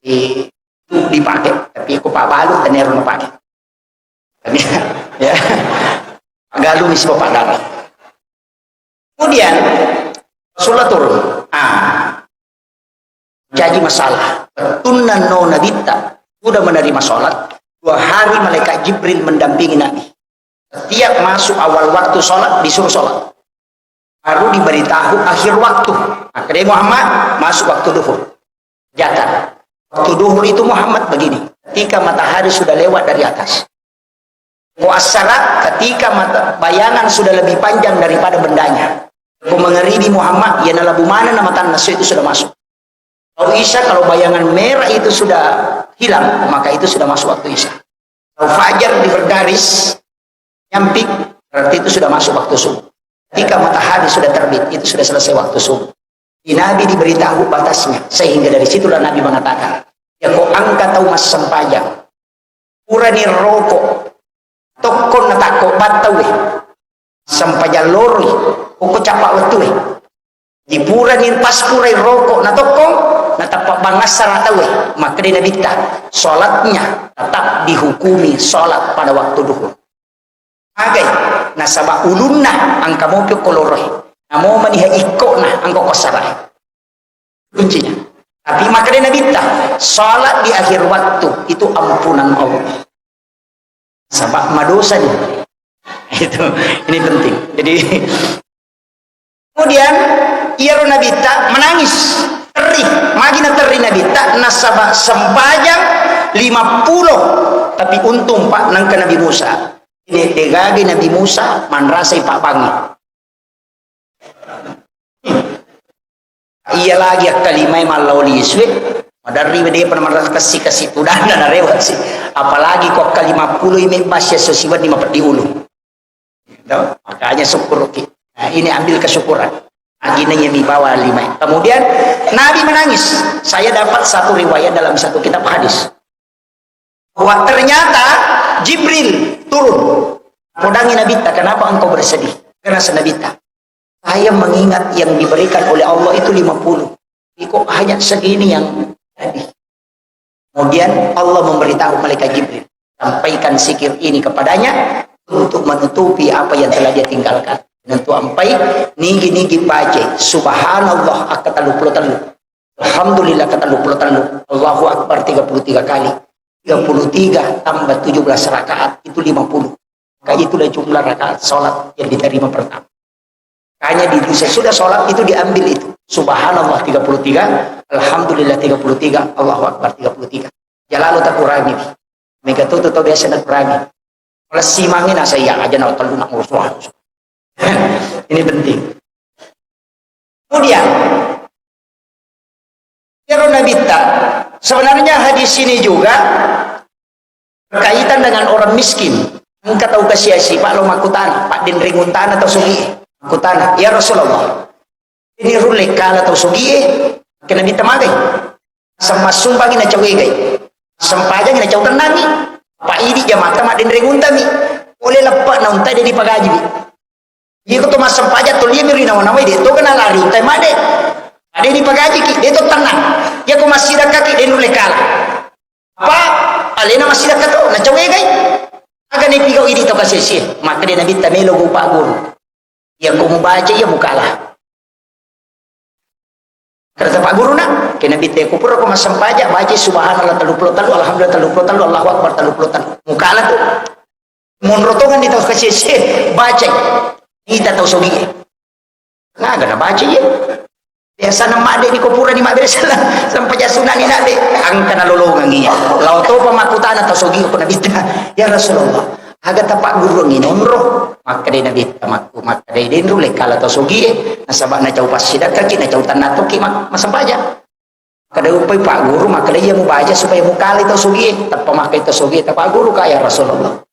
Itu dipakai, tapi aku Pak Balut dan Nero na pakai. Ya. Galuh ni si Bapak Darah. Kemudian Rasulullah turun. Jadi masalah. Tunan no nabita sudah menerima sholat. 2 hari malaikat Jibril mendampingi Nabi. Setiap masuk awal waktu sholat disuruh sholat. Baru diberitahu akhir waktu. Akhirnya Muhammad masuk waktu duhur. Jatah. Waktu duhur itu Muhammad begini. Ketika matahari sudah lewat dari atas. Muassarat ketika bayangan sudah lebih panjang daripada bendanya. Aku mengeribi Muhammad, ya nalabu mana nama tanah itu sudah masuk. Kalau Isya, kalau bayangan merah itu sudah hilang, maka itu sudah masuk waktu Isya. Kalau Fajar di bergaris, nyampik, berarti itu sudah masuk waktu subuh. Ketika matahari sudah terbit, itu sudah selesai waktu subuh. Di Nabi diberitahu batasnya, sehingga dari situlah Nabi mengatakan, ya kau angkat tahu mas sempajang, urani rokok, tokon na tako batawe, sampajang lori, uko capak wetu dipuranin pas purai rokok na tokong na tapak bangasar atawe maka dia nabita sholatnya tetap dihukumi sholat pada waktu duhur. Agay nasaba ulunna ang kamopyo koloroy Namo maniha ikko nah angko kosalah. Kuncinya. Tapi maka dia Nabi salat di akhir waktu itu ampunan Allah. Sabak madosa nih. Itu ini penting. Jadi kemudian ia Nabi menangis, terih, magina terih Nabi nasabak sempajang 50. Tapi untung Pak nangka Nabi Musa. Ini degagi Nabi Musa manrasai Pak Bangi. Iya lagi kalimai malawli iswe madari dia pernah kasih tuh dan rewat sih apalagi kok kali 50 ini masih sosibat 50 di ulu makanya syukur nah, ini ambil kesyukuran aginanya mi bawa 5 kemudian Nabi menangis. Saya dapat satu riwayat dalam satu kitab hadis bahwa ternyata Jibril turun modangi Nabi kenapa engkau bersedih karena senabita saya mengingat yang diberikan oleh Allah itu 50. Kok hanya segini yang tadi. Kemudian Allah memberitahu malaikat Jibril. Sampaikan zikir ini kepadanya untuk menutupi apa yang telah dia tinggalkan. Tentu ampai nigi-nigi baca. Subhanallah akatalu talu. Alhamdulillah katalu talu. Allahu Akbar 33 kali. 33 tambah 17 rakaat itu 50. Maka itulah jumlah rakaat sholat yang diterima pertama. Hanya di sudah sholat itu diambil itu subhanallah 33 alhamdulillah 33 Allahu Akbar 33 jalalu tak kurangi mega tuh biasa nak kurangi kalau simangin saya aja nak telu nak ngurus ini penting. Kemudian ya Nabi sebenarnya hadis ini juga berkaitan dengan orang miskin engkau tahu kasih Pak lo makutana Pak din ringun tanah atau sugi kutana ya Rasulullah ini rule kala atau sugie kena ditamagai sama sumbangin na cawegay sampajang na cawtan nami pa idi jamata madin reguntami oleh lepak na unta di pagaji iya ko to mas sampaja to liya miri na wanaway dito kana lari tay made ade di pagaji ki dito tanang ya ko masira kaki den rule kala pa alena masira kato na cawegay aga ni pigaw idi to kasisi maka dia nabi tamelo go pa guru yang kau membaca ya bukalah kata Pak Guru nak kena binte kupur aku masam pajak baca subhanallah 30 talu alhamdulillah 30 talu Allahu Akbar 30 talu mukalah tu mun rotongan di tahu kasih baca kita tahu sogi nah gana baca ya biasa nama ade di kupuran di mak beresalah sampai jasunan ini ade angkana lolongan iya lau to pamakutan atau sogi aku nabi ya Rasulullah agak tapak guru nginom roh maka dia nabi tamakku maka dia dendru lekala atau sogi nasabak na jauh pasidak kaki na jauh tanah toki masa baca kada upai pak guru maka dia mau baca supaya mukali atau sogi tak pemakai atau sogi tapak guru kaya Rasulullah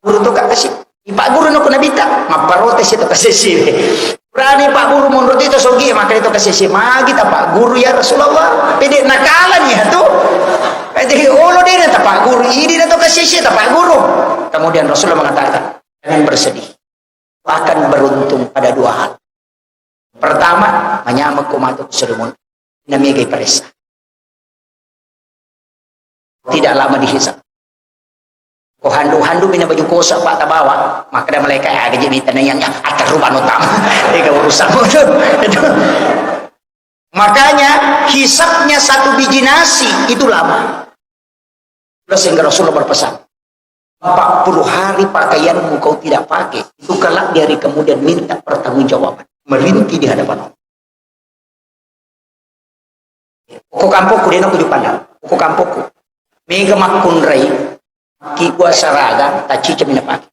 guru tu kak kasih pak guru nak nabi tak maparotes itu kasih sih berani pak guru menurut itu sogi maka itu kasih sih magi tapak guru ya Rasulullah pede nakalan ya tuh jadi olo dia tapak guru ini atau kasih sih tapak guru. Kemudian Rasulullah mengatakan jangan bersedih akan beruntung pada dua hal. Pertama menyamak kumatuk serumun namigai peresa tidak lama dihisap ko handu mina baju kosa pak tabawa maka ada mereka ada jemitan yang akan rumah utama ega urusan itu makanya hisapnya satu biji nasi itu lama. Sehingga Rasulullah berpesan 40 hari pakaianmu kau tidak pakai itu kelak dari kemudian minta pertanggungjawaban merintih di hadapan Allah. Ko kampokku dia nak pandang ko kampokku mega makunrai ki gua saraga taci cemina pakai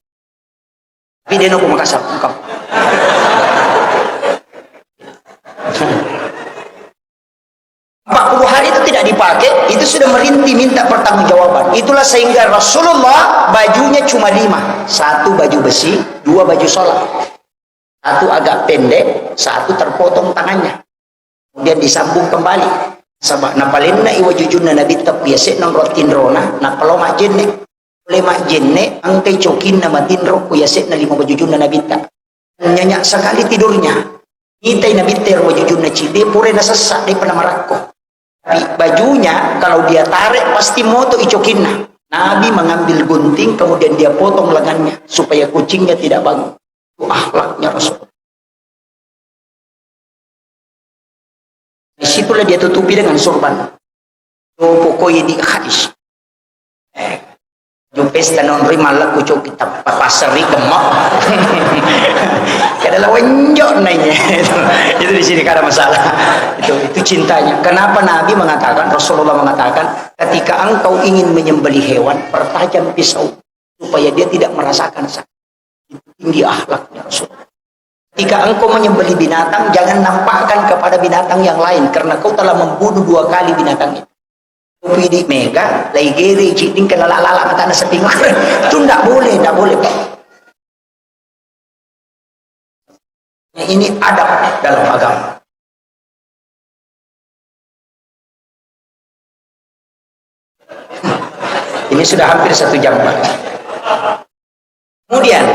tapi dia nak makasar kamu 40 hari itu tidak dipakai, itu sudah merintih minta pertanggungjawaban. Itulah sehingga Rasulullah bajunya cuma 5. 1 baju besi, 2 baju sholat. 1 agak pendek, 1 terpotong tangannya. Kemudian disambung kembali. Sabak napalinna iwa jujunna nabi biasa nang rotin rona, napaloma jenne. Lema jenne angkai cokin nama tinro kuyasek na 5 baju junna nabi tak. Nyanyak sekali tidurnya. Itai nabi ter baju junna cide pure na sesak di penamarakko. Bajunya kalau dia tarik pasti moto icokinna. Nabi mengambil gunting kemudian dia potong lengannya supaya kucingnya tidak bangun. Itu akhlaknya Rasul. situlah dia tutupi dengan sorban. Oh, pokoknya di hadis. Jumpes dan nonri malah kucuk kita pasari kemak. Kadalah wenjok nanya itu di sini kada masalah. Itu cintanya. Kenapa Nabi mengatakan, Rasulullah mengatakan, ketika engkau ingin menyembelih hewan, pertajam pisau supaya dia tidak merasakan sakit. Itu tinggi akhlaknya Rasulullah. Ketika engkau menyembelih binatang, jangan nampakkan kepada binatang yang lain, karena kau telah membunuh 2 kali binatang itu. Di mega, lagi gere, citing kena lala mata nasi pinggir. Itu tidak boleh Pak. Ini adab dalam agama. Ini sudah hampir 1 jam Pak. Kemudian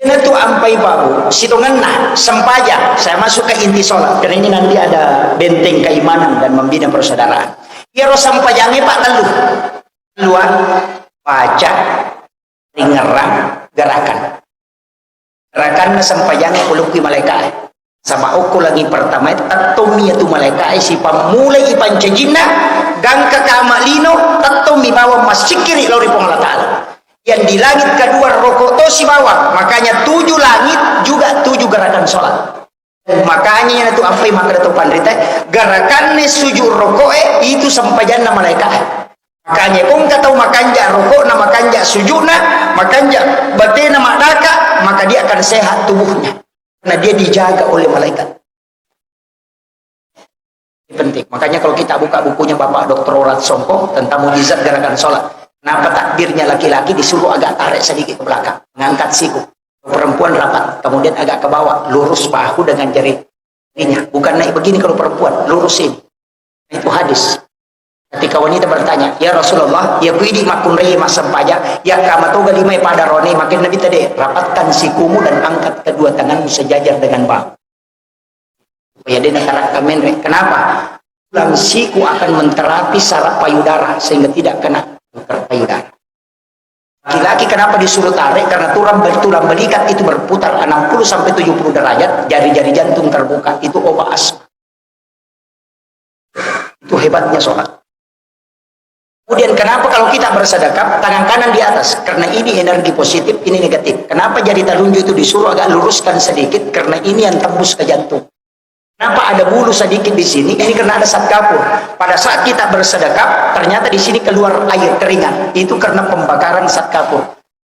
ini tuh ampai babu, situngan nah, sempajang. Saya masuk ke inti sholat, karena ini nanti ada benteng keimanan dan membina persaudaraan. Ya roh sempajangnya Pak telu. Luar, baca, ringerang, gerakan. Gerakan sempajangnya puluki malaikat. Sama aku lagi pertama itu tatumi itu malaikat si pamulai ipan cejina, gang kakama lino, tatumi bawa masjid kiri lori pengalat. Yang di langit kedua rokok to si bawah, makanya 7 langit juga 7 gerakan sholat. Makanya itu apa yang maka itu pandrita gerakannya sujud rokok itu sampajan nama malaikat. Makanya kau nggak tahu makanja rokok nama makanja sujudna makanja bate nama daka, maka dia akan sehat tubuhnya karena dia dijaga oleh malaikat. Ini penting. Makanya kalau kita buka bukunya Bapak Dr. Orat Songko tentang mujizat gerakan sholat, kenapa takbirnya laki-laki disuruh agak tarik sedikit ke belakang, mengangkat siku. Perempuan rapat, kemudian agak ke bawah, lurus bahu dengan jarinya. Bukan naik begini kalau perempuan, lurusin. Itu hadis. Ketika wanita bertanya, ya Rasulullah, ya kuidi makun rei masam pajak, ya kamatoga limai pada rone, makin Nabi tadi, rapatkan sikumu dan angkat kedua tanganmu sejajar dengan bahu. Ya dia nak kamen. Kenapa? Tulang siku akan menterapi saraf payudara sehingga tidak kena kanker payudara. Laki-laki kenapa disuruh tarik? Karena tulang belikat itu berputar 60-70 derajat, jari-jari jantung terbuka. Itu obat asma. Itu hebatnya sholat. Kemudian kenapa kalau kita bersedekap tangan kanan di atas? Karena ini energi positif, ini negatif. Kenapa jari telunjuk itu disuruh agak luruskan sedikit? Karena ini yang tembus ke jantung. Kenapa ada bulu sedikit di sini? Ini karena ada zat kapur. Pada saat kita bersedekap, ternyata di sini keluar air keringat. Itu karena pembakaran zat kapur.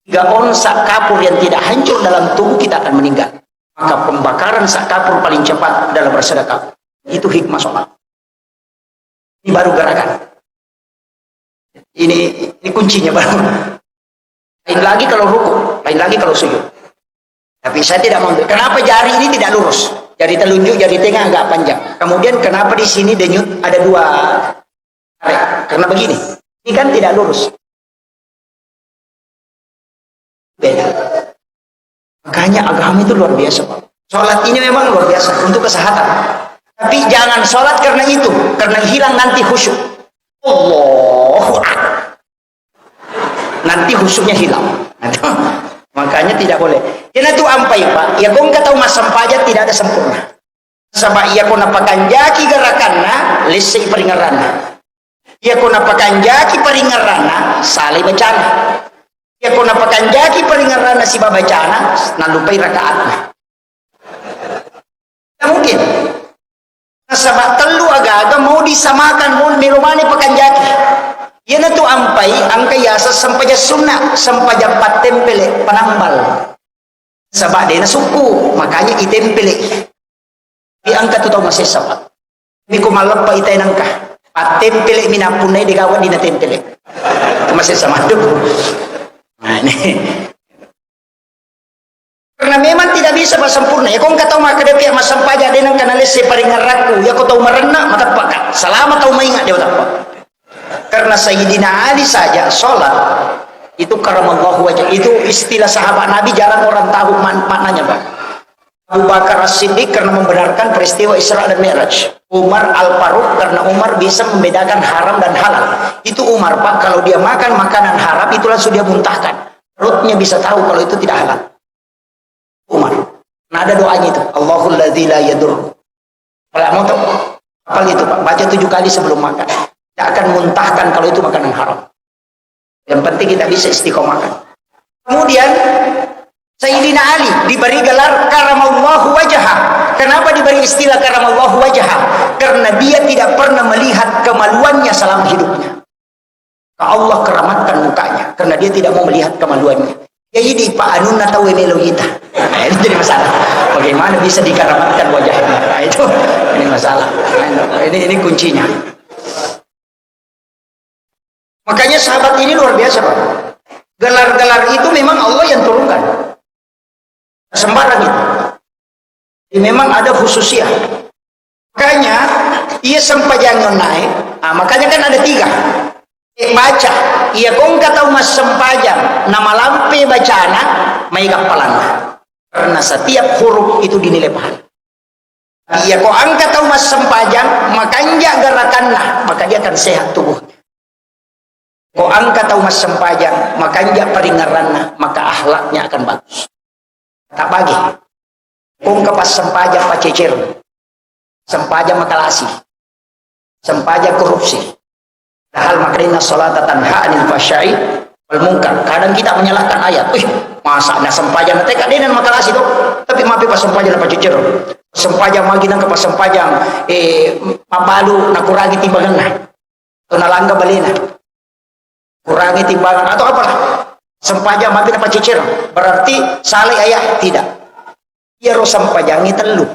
3 on zat kapur yang tidak hancur dalam tubuh kita akan meninggal. Maka pembakaran zat kapur paling cepat dalam bersedekap. Itu hikmah sholat. Ini baru gerakan. Ini kuncinya baru. Lain lagi kalau ruku, lain lagi kalau sujud. Tapi saya tidak mau. Kenapa jari ini tidak lurus? Jari telunjuk, jari tengah agak panjang. Kemudian kenapa di sini denyut ada 2 tarik? Karena begini. Ini kan tidak lurus. Beda. Makanya agama itu luar biasa, Pak. Sholat ini memang luar biasa untuk kesehatan. Tapi jangan sholat karena itu. Karena hilang nanti khusyuk. Allah. Nanti khusyuknya hilang. Makanya tidak boleh. Karena itu ampai Pak. Ya kau nggak tahu masam pajak tidak ada sempurna. Sebab ia kau napakan jaki gerakanna lesai peringarana. Ia kau napakan jaki peringarana salih bacana. Ia kau napakan jaki peringarana si babacana nalupai rakaatna. Tidak mungkin. Sebab telu agak-agak mau disamakan mau merumani pakan jaki. Ia tu ampai angka yasa sampaja sunnah sampaja patempele penambal. Sebab dia suku makanya itempele. Di angka tu tahu masih sahabat. Miku malap pa itay nangka. Patempele minapunay di gawat di natempele. Itu masih sama tu. Nah ini. Karena memang tidak bisa sempurna. Ya kau nggak tahu maka dia pihak masampaja dia nang kanalis separingaraku. Ya kau tahu merenang mata pakat. Selama tahu maingat dia apa. Karena Sayyidina Ali saja sholat itu karamallahu wajah, itu istilah sahabat Nabi jarang orang tahu maknanya Pak. Abu Bakar As-Siddiq karena membenarkan peristiwa Isra dan Mi'raj. Umar Al-Faruq karena Umar bisa membedakan haram dan halal. Itu Umar Pak, kalau dia makan makanan haram itu langsung dia muntahkan. Perutnya bisa tahu kalau itu tidak halal. Umar. Nah ada doanya itu. Allahul ladzi la yadur Kalau mau tahu, hafal itu Pak, baca 7 kali sebelum makan. Tidak akan muntahkan kalau itu makanan haram. Yang penting kita bisa istiqomahkan. Kemudian Sayyidina Ali diberi gelar karamallahu wajhah. Kenapa diberi istilah karamallahu wajhah? Karena dia tidak pernah melihat kemaluannya selama hidupnya. Allah keramatkan mukanya karena dia tidak mau melihat kemaluannya. Jadi Pak Anun atau Emelo kita. Nah, ini jadi masalah. Bagaimana bisa dikeramatkan wajahnya? Nah, itu ini masalah. Ini kuncinya. Makanya sahabat ini luar biasa Pak. Gelar-gelar itu memang Allah yang turunkan. Sembarang itu. Jadi memang ada khususnya. Makanya ia sempajang naik. Nah, makanya kan ada 3. Baca ia kong kata mas sempajang nama lampe bacana mai gapalan karena setiap huruf itu dinilai pahala. Ia kong angkat tahu mas sempajang makanya gerakanlah maka dia akan sehat tubuhnya. Kok angkat tahu mas sempajang makanya peringaranna maka akhlaknya akan bagus. Tak bagi kong kepas sempajang pacecer sempajang makalasi sempajang korupsi. Hal maknanya salat tanha anil fahsya'i wal munkar. Kadang kita menyalahkan ayat. Masa ada sempajang nanti kak denan makalasi tu. Tapi mapi pas sempajang apa cucer. Sempajang magi nang pas sempajang mapalu nak kurangi timbangan lah. Tu nalangga balena. Kurangi timbangan atau apalah. Sempajang mapi apa cucer. Berarti saleh ayat tidak. Ia ro sempajangi telu.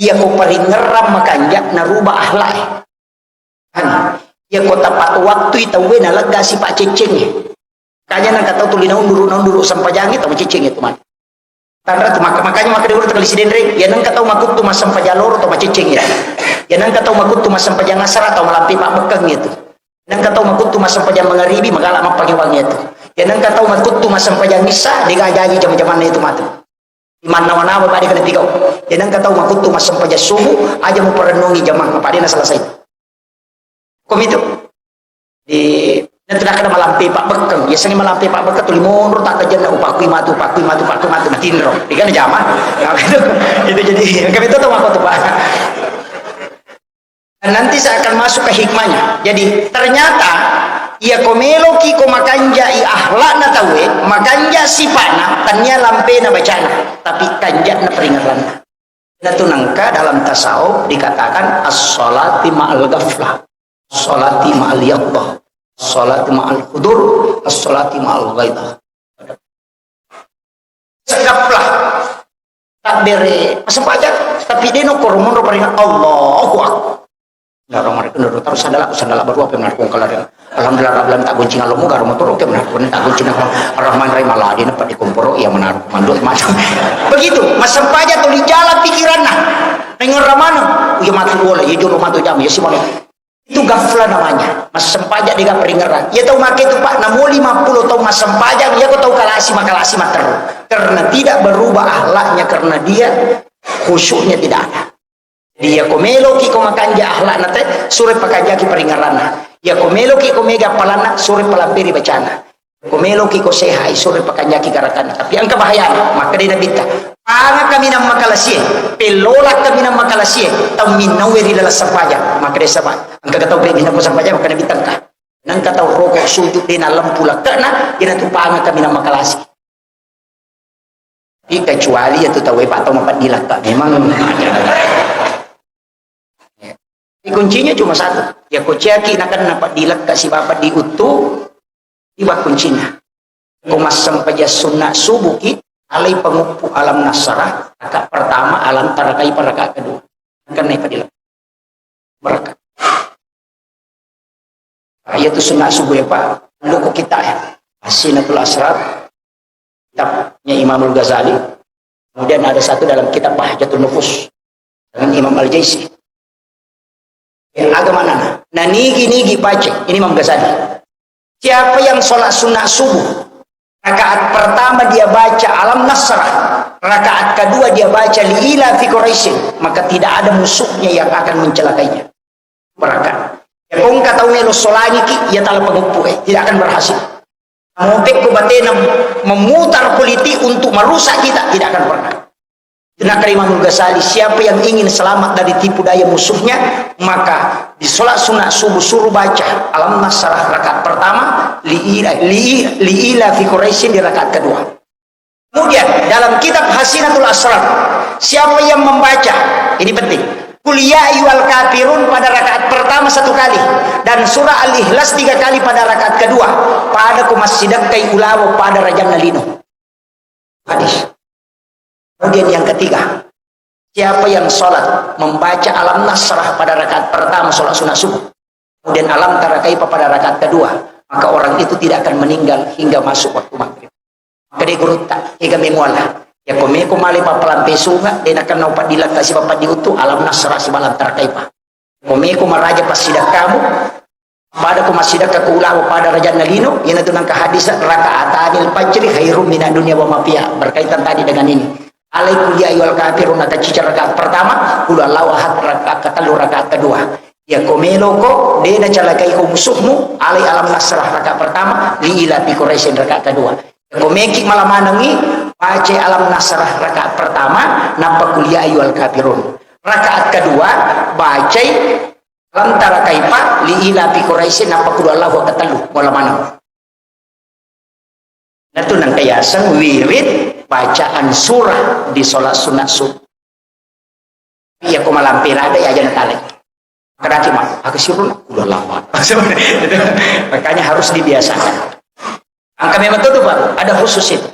Ia ko paling ngeram makanya narubah akhlak. Ya kota pak waktu itu we nalaga si pak ceceng kanya nak kata tu linaun dulu sampajang itu ceceng itu man tanda tu makanya maka dia terkali sidendre ya nang kata makut tu mas sampajalor atau ceceng ya nang kata makut tu mas sampajang asar atau malampi pak bekeng itu nang kata makut tu mas sampajang mengaribi magalak mapangiwangi itu ya nang kata makut tu mas sampajang misa digajaji jam-jaman itu matu di mana-mana apa dia kena tiga ya nang kata makut tu mas sampajang subuh aja mau perenungi jamang apa dia selesai. Kom itu di nanti nak malam pak bekeng biasanya malam pak bekeng tu limonro tak kerja nak upakui matu matinro di kan zaman itu jadi kami itu tahu apa tu Pak. Dan nanti saya akan masuk ke hikmahnya. Jadi ternyata ia komelo ki ko makanja i akhlak na tawe makanja sifana tanya lampe na bacana tapi kanja na peringatan. Dan tunangka dalam tasawuf dikatakan as-salati ma'al ghaflah. Salati ma'al yaqdah, salati ma'al hudur, as-salati ma'al ghaidah. Segaplah tak bere pasang pajak tapi dia no korumon ro peringat Allahu akbar. Nah orang mereka nurut terus sandala baru apa benar kong kalarin. Alhamdulillah rabbil tak goncing alomu garo motor oke benar pun tak goncing Ar-Rahman Rahim Allah dia dapat dikumporo ia menaruh mandut macam. Begitu masang pajak tu di jalan pikiranna. Nengor ramana, ya mati bola, ya juru matu jam, ya simone. Itu gafla namanya mas sempajak dia peringeran ya tahu make itu Pak namu 50 tahun mas sempajak ya kau tahu makalasi mater karena tidak berubah akhlaknya karena dia khusyuknya tidak ada dia komelo ki ko makanja akhlak nate sore pakanja ki peringeran ya komelo ki ko mega palana sore palampiri bacana komelo ki ko sehai sore pakanja ki garakan tapi ang kabahayaan maka dia nabita Panga kami ng makalasie, pelolak kami ng makalasie, tau minawiri lala sampajang, maka dia sabat. Ang kagataw pa minang sampajang, maka nabitang ka. Nang kataw rokok sujud din alam pula karena yan ang panga kami ng makalasi. Di kecuali itu tahu pak atau mapadilak tak memang. Di kuncinya cuma satu. Ya kuciaki nakan napadilak kasi bapak diutuh, iba kuncinya. Kumas sampaja sunnah subuh ki. Alai pengupu alam nasarah rakaat pertama alam tarakai rakaat kedua karena itu berkat ayat itu sunnah subuh ya Pak dulu kita ya Asinatul Asrar kitabnya Imam Al-Ghazali kemudian ada satu dalam kitab Bahjatun Nufus dengan Imam Al-Jaisi yang agama nana nah nigi baca ini Imam Ghazali siapa yang sholat sunnah subuh rakaat pertama dia baca alam nasrah, rakaat kedua dia baca liila fi Quraisy, maka tidak ada musuhnya yang akan mencelakainya. Berkat. Ya kung kataw melo solani ki, ya tala pagumpu tidak akan berhasil. Mopek ko batena memutar politik untuk merusak kita tidak akan pernah. Nakal Imam Ghazali, siapa yang ingin selamat dari tipu daya musuhnya, maka di sholat sunat subuh suruh baca Alam Nasrah rakaat pertama, li'ila fi Quraisyin di rakaat kedua. Kemudian dalam kitab Hasinatul Asrar, siapa yang membaca, ini penting, Qul ya ayyuhal kafirun pada rakaat pertama 1 kali, dan surah Al-Ikhlas 3 kali pada rakaat kedua, pada kumasidak kai ulawo pada rajang nalino. Hadis. Kemudian yang ketiga, siapa yang sholat membaca Alam Nasrah pada rakaat pertama sholat sunat subuh, kemudian Alam Tara Kaifa pada rakaat kedua, maka orang itu tidak akan meninggal hingga masuk waktu maghrib. Maka dia gurutta hingga menguala. Ya komeko mali papalan pesunga, dia akan naupat dilat kasih papat diutuh Alam Nasrah si Alam Tara Kaifa. Komeko maraja pas sidak kamu, pada kumasidak ke ulahu pada raja nalino, yang itu nangka hadis rakaatanil fajri khairum minad dunya wa ma fiha, berkaitan tadi dengan ini. Alaikum ya ayyuhal kafirun kata cica rakaat pertama, qul Allahu ahad rakaat rakaat kedua. Ya komelo ko dena calakai ko musuhmu, alai Alam Nasrah rakaat pertama, li ila fi Quraisyin rakaat kedua. Ya komeki malamanangi baca Alam Nasrah rakaat pertama, napa qul ya ayyuhal kafirun. Rakaat kedua baca Alam Tara Kaifa li ila fi Quraisyin napa qul Allahu katalu malamanang. Itu nang kayasan wirid bacaan surah di sholat sunat subuh. Iya kok malam pirada ya jangan kali. Kadang cuma aku sirun udah lama. Makanya harus dibiasakan. Angka memang itu Pak, ada khusus itu.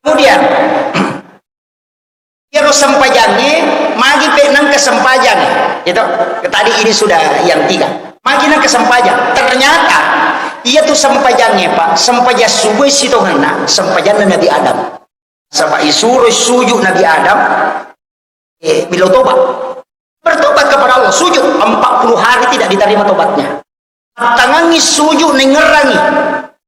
Kemudian ya sempajangnya magi penang kesempajang itu. Tadi ini sudah yang 3. Magi nang kesempajang. Ternyata ia tuh sempajangnya Pak, sempajang subuh situ ngena, sempajang Nabi Adam. Sampai suruh sujud Nabi Adam, bila tobat, bertobat kepada Allah, sujud 40 hari tidak diterima tobatnya. Tangangi sujud nengerangi,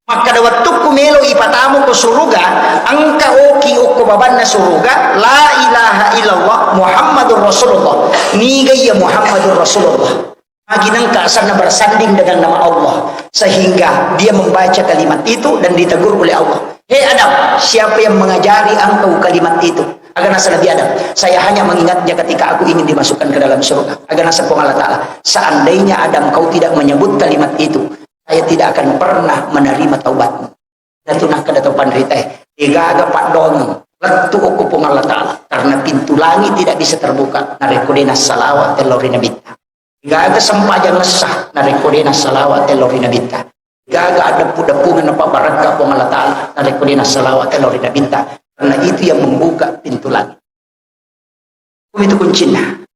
maka ada waktu kumelo ipatamu ke surga, angka oki oko babanna surga, la ilaha illallah Muhammadur Rasulullah, niga ya Muhammadur Rasulullah. Lagi nangka sana bersanding dengan nama Allah, sehingga dia membaca kalimat itu dan ditegur oleh Allah. Hei Adam, siapa yang mengajari engkau kalimat itu? Agar nasa Nabi Adam, saya hanya mengingatnya ketika aku ingin dimasukkan ke dalam surga. Agar nasa Allah Ta'ala, seandainya Adam kau tidak menyebut kalimat itu, saya tidak akan pernah menerima taubatmu. Dan tunah kedatopan rita, igaga pak dong, letu aku pun Allah Ta'ala, karena pintu langit tidak bisa terbuka. Narekodena salawat telorina bita. Igaga sempajang nesah, narekodena salawat telorina bita. Gaga ada pudapungan apa barakah pun Allah Ta'ala, narekodena salawat telorina bita. Karena itu yang membuka pintu langit. Itu kuncinya.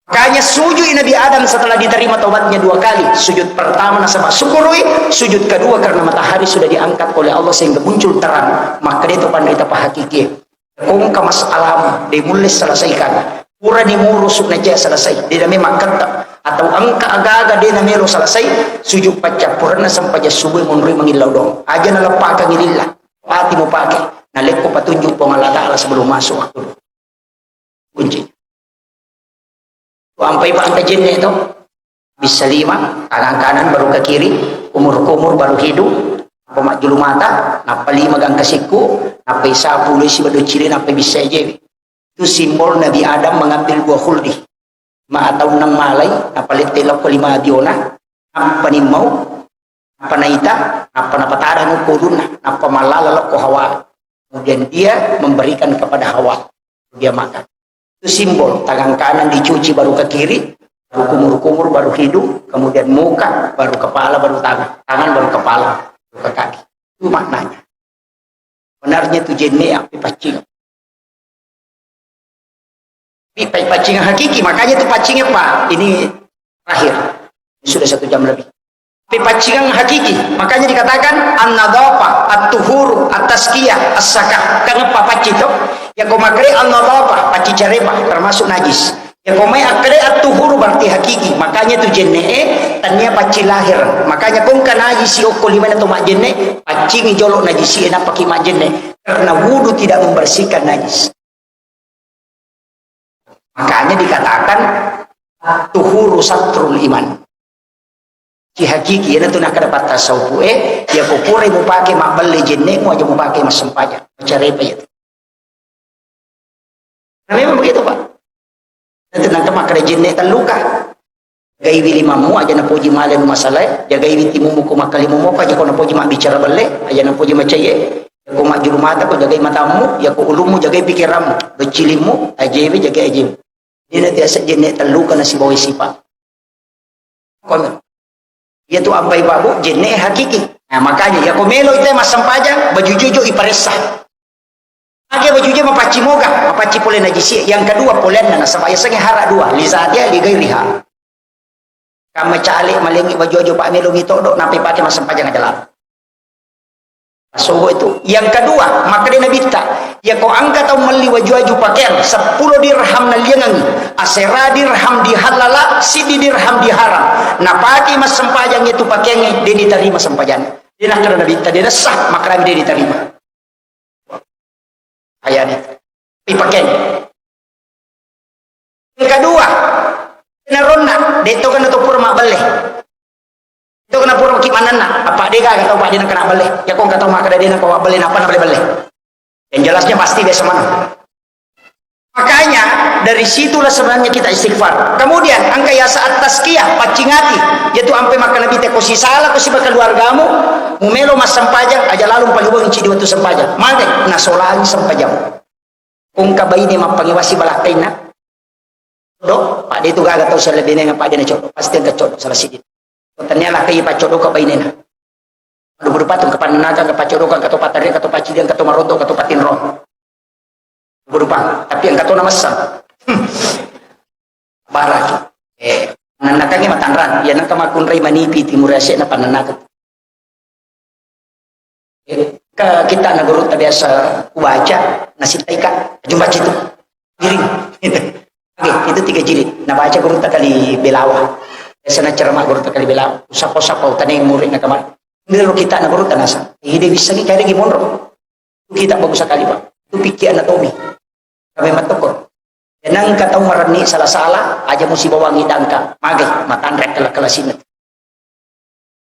Makanya sujud Nabi Adam setelah diterima taubatnya 2 kali. Sujud pertama nasabah syukurui, sujud kedua karena matahari sudah diangkat oleh Allah sehingga muncul terang. Maka itu pandai apa hakiki. Kung kamas alam dimulai selesaikan. Pura nimurusuk naja selesai. Dia memang kata atau angka aga-aga dia namero selesai. Sujud pacak purana sampai subuh munri mengilau dong. Aja nalapakan ngilillah. Pati mau pakai. Nalek ko patunjuk po Allah Ta'ala sebelum masuk waktu kunci. Sampai pak kejinnya itu bisa 5 kanan baru ke kiri, umur baru hidup, apa julu mata, napa 5 gang kesiku, napa 10 si badu ciri, napa bisa aja. Itu simbol Nabi Adam mengambil 2 khuldi. 5 tahun nang malay, napa letelok ko 5 diona, napa nimau, napa naita, napa tarang kulun, napa malalalok ko hawa. Kemudian dia memberikan kepada Hawa, dia makan. Itu simbol, tangan kanan dicuci baru ke kiri, baru kumur baru hidung, kemudian muka, baru kepala, baru tangan baru kepala, baru ke kaki. Itu maknanya. Benarnya itu jenis api pacing. Api pacing hakiki, makanya itu pacingnya Pak. Ini terakhir, ini sudah 1 jam lebih. Pacingan hakiki, makanya dikatakan an-nadhafa, at-tuhur, at-tazkiyah, as-sakah. Kenapa paci itu? Ya kau makre an-nadhafa, paci carepa termasuk najis. Ya kau mai akre at-tuhur berarti hakiki. Makanya itu jenne tanya paci lahir. Makanya kau kan najis oko limana tu mak jenne, paci ngijolok najis enak pakai mak jenne. Karena wudu tidak membersihkan najis. Makanya dikatakan at-tuhuru satrul iman. Ki hakiki yana tu nak dapat tasawuf ya popore mo pakai mak beli jenne mo aja mo pakai mas sempaja cara apa itu Nah, memang begitu Pak. Nanti nang kemak rejinne taluka. Gai wili mamu aja na poji malen masalah, jaga witi mumu ko makalimu mo pa ko na poji mak bicara belle, aja na poji macaye. Ko mak juru mata ko jaga matamu, ya ko ulumu jaga pikiranmu, becilimu aja jaga aja. Ini nanti asal jinne taluka na si bawa sipa. Kon. Ia tu ampai babu jinne hakiki. Nah, makanya ya ko melo itu mas sampajang baju jujo iparesa. Age baju jujo mapaci moga, mapaci polen najisi. Yang kedua polen na sabaya sange hara dua, liza dia ligai riha. Kama calik malingi baju-baju Pak Melo gitu dok napi pakai masam pajang aja lah. So itu. Yang kedua, maka dia nabita. Ya kau angkat atau meli baju-baju pakaian 10 dirham na liangangi. Asera dirham dihalala, sidi dirham diharam. Nah pakai masam pajang itu pakaiannya dia diterima masam pajang. Dia nak kena nabita dia sah maka dia diterima. Ayat ini pakaian. Yang kedua, naronna dito kan to pura mak bale itu kena pura ki manana apa dia kata pak dia kena bale ya kong kata mak dia nak bawa bale apa nak bale yang jelasnya pasti biasa mana makanya dari situlah sebenarnya kita istighfar kemudian angka ya saat tazkiyah pacingati yaitu ampe makan nabi te ko si salah ko si keluargamu mumelo mas sampajang aja lalu paluang ci diwatu sampajang mate na solani sampajang kung kabay ni mapangiwasi balakaina do pak dia tu gak tahu saya lebih dengan pak dia nak codok pasti nak codok salah sikit ternyata kayak pak codok ke bayi nena aduh berpatung ke pananaga ke pak codok ke topat tadi ke topat cidian ke tomaroto ke topatin roh berupa tapi yang kata nama sah barang nanakanya matanran ya nak kamakun ray manipi timur asia na pananaga ke kita nagurut biasa ubaca nasi taika jumpa situ giring oke, itu 3 jilid. Nah baca guru tak kali belawa. Biasanya ceramah guru tak kali belawa. Usap-usap tanya yang murid nak kamar. Ini lo kita nak guru tak nasa. Ini bisa ni kaya lagi monro. Itu kita bagus sekali pak. Itu pikir anatomi. Kami matukor. Jangan kata marani salah-salah. Aja mesti bawa ngidangka. Magay matandrek kalau kelas ini.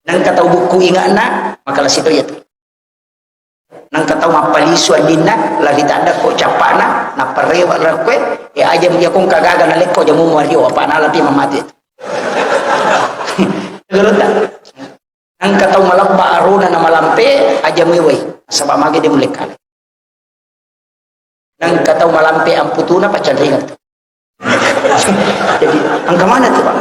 Nang kata buku ingat nak maka kelas itu ya tu. Nang kata mapalisu adina lari tanda ko capana na parewa rakwe ya aja dia kong kagaga na leko jamu mario apa na lapi mamati geruta nang kata malabba aruna na malampe aja miway sabab magi dia mulekal nang kata malampe amputuna pacal ringat jadi angka mana tuh Pak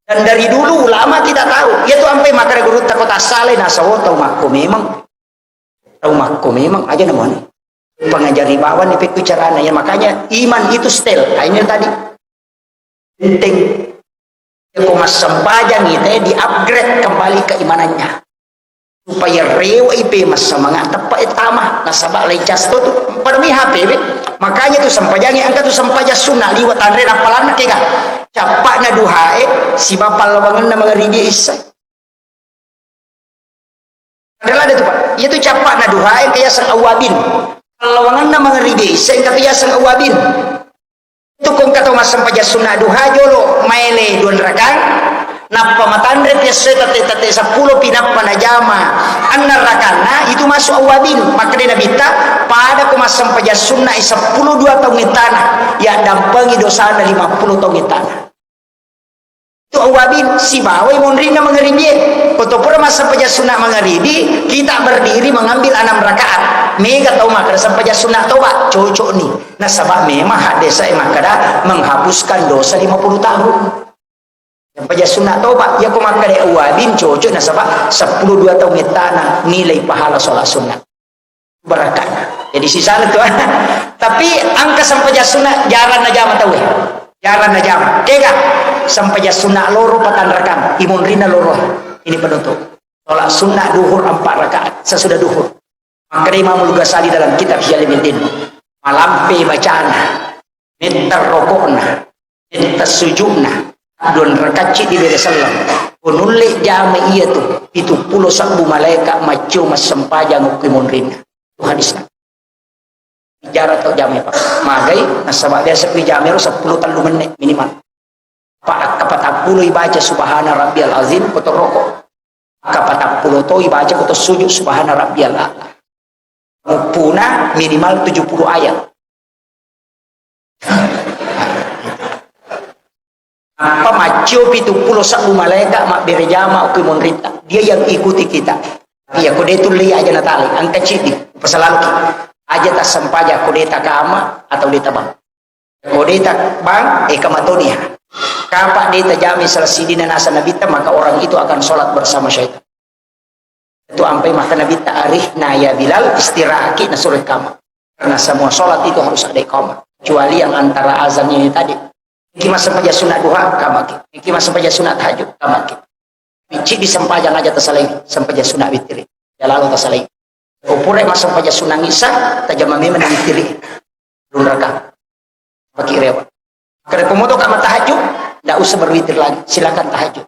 dan dari dulu lama kita tahu yaitu sampai makara guru takut asale na sawoto makko memang aja namanya pengajari bawan efek bicaranya ya makanya iman itu stel ini tadi penting ya mas sempajang itu di upgrade kembali keimanannya supaya rewa IP mas semangat tepat tamah nasabak lecas tu permi HP makanya tu sempajangnya angkat tu sempajang sunnah liwat andre apalan kega capaknya duhae si bapal lawangan nama ridi isai adalah ada tu Pak itu capak na duhae kaya sang awabin lawangan na mga ribe sen kaya sang awabin itu kung kato masam paja sunna duha jolo maile 2 rakang na pamatandre piasa tate 10 pinapa na jama anna rakana itu masuk awabin maka dia nabita pada kung masam paja sunna 10 2 tahun itana ya dampangi dosa na 50 tahun itana itu awabin si bawai munri na mga ribe untuk pura masa paja sunat mangaribi kita berdiri mengambil 6 rakaat mega tau maka sampai paja sunat toba cocok nih nah sabab memang hak desa emang kada menghapuskan dosa 50 tahun yang paja sunat toba ya kau maka dek wabin cocok nah sabab 10 2 tahun itana nilai pahala sholat sunat berakatnya jadi sisa itu tapi angka sampai paja sunat jaran aja mata we jaran aja kega sampai paja sunat loro patan rakam imun rina loro ini penutup sholat sunnah duhur 4 rakaat sesudah duhur maka Imam Al-Ghazali dalam kitab Jalimiddin malampe bacana minta rokokna minta sujudna 2 rakaat di beda salam penulik jami iya tuh itu pulau sabu malaikat macu mas sempajang ukimun rina itu hadisnya bicara atau jami Pak magai nasabak biasa jami 10 talu menit minimal Pak kapatapuluh ibaca subhana rabbiyal azim kotor rokok kapatapuluh to ibaca kotor sujud subhana rabbiyal a'la mupuna minimal 70 ayat Apa macio itu pulau sabu malaikat mak berjama ke monrita. Dia yang ikuti kita. Iya kode itu li aja natali. Angka cidi. Pasalalu ki. Aja tak sempaja kode tak kama atau dia bang. Kode tak bang kamatonia. Kapak dia jami selesai nasa nabita maka orang itu akan sholat bersama syaitan. Itu ampai maka nabita arih naya Bilal istirahaki nasurat kama. Karena semua sholat itu harus ada iqamah. Kecuali yang antara azan ini tadi. Iki masa sampaja sunat duha kamaki. Iki masa sampaja sunat tahajud kamaki. Bici di sempajang aja tasalai sampaja sunat witri. Ya lalu tasalai. Upure masa sampaja sunat ngisa tajamami menang witri. Dun raka. Bagi rewa. Karena komodo kama tahajud, ndak usah berwitir lagi. Silakan tahajud.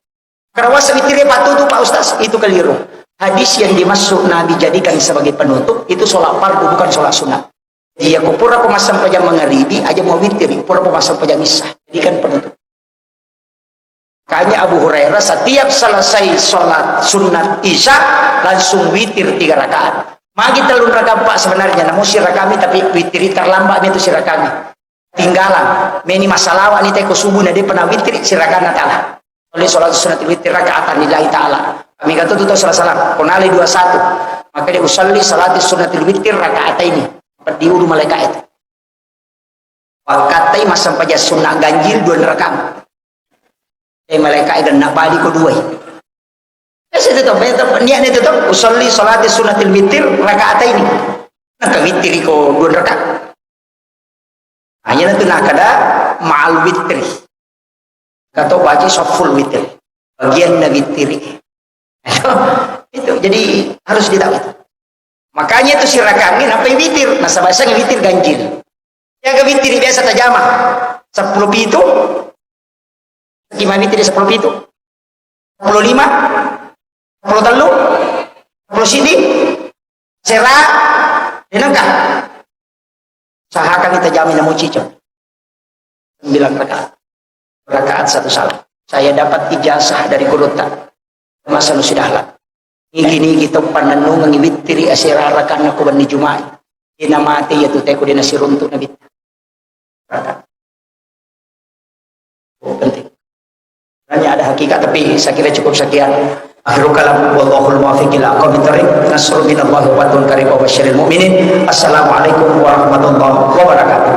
Karena wasa witri patutu Pak Ustaz itu keliru. Hadis yang dimasuk Nabi jadikan sebagai penutup itu sholat fardu bukan sholat sunat. Dia kupura pemasang pajang mengeribi aja mau witiri, pura pemasang pajang isah. Jadi kan penutup. Makanya Abu Hurairah setiap selesai sholat sunat isya langsung witir 3 rakaat. Magi telur rakaat Pak sebenarnya, namun sirah kami tapi witiri terlambat itu sirah kami. Tinggalan, meni masalah wanita ko subuh nade pernah witiri sirah kana ta'ala. Oleh sholat sunat witir rakaatan lillahi ta'ala. Kami kata itu salah-salah. Konali 21. Maka dia usalli salatis sunatil witir rakaat ini. Diudu malaikat itu. Wakatai masam paja sunnah ganjil 2 rekam. Malaikat dan nak bali ko 2. Saya tetap niat itu tetap usolli salati sunnatil witir rakaat ini. Nak witir ko 2 rakaat. Hanya nanti nak ada ma'al witri. Kata baca saful witir. Bagian na witiri. Itu jadi harus ditahu itu. Makanya itu sirah kami sampai witir. Nah bahasanya witir ganjil. Ya ke witir biasa tajamah. 10 pitu. Gimana witir 10 pitu? 10 5. 10 telu. 10 sidi. Serah. Dinangkah. Sahakan kita jamin namun cicok. 9 rakaat. Rakaat 1 salam. Saya dapat ijazah dari guru tak. Masa nu sudah lah. Ini kita pananong ang ibitiri asirarakan na kuban ni Jumay. Inamati yatu teko din asirunto na bit. Penting. Hanya ada hakikat tapi saya kira cukup sekian. Akhirul kalam wallahul muwaffiq ila aqwamit thariq. Nasrun minallahi wa fadlun karim wa basyiril mu'minin. Assalamualaikum warahmatullahi wabarakatuh.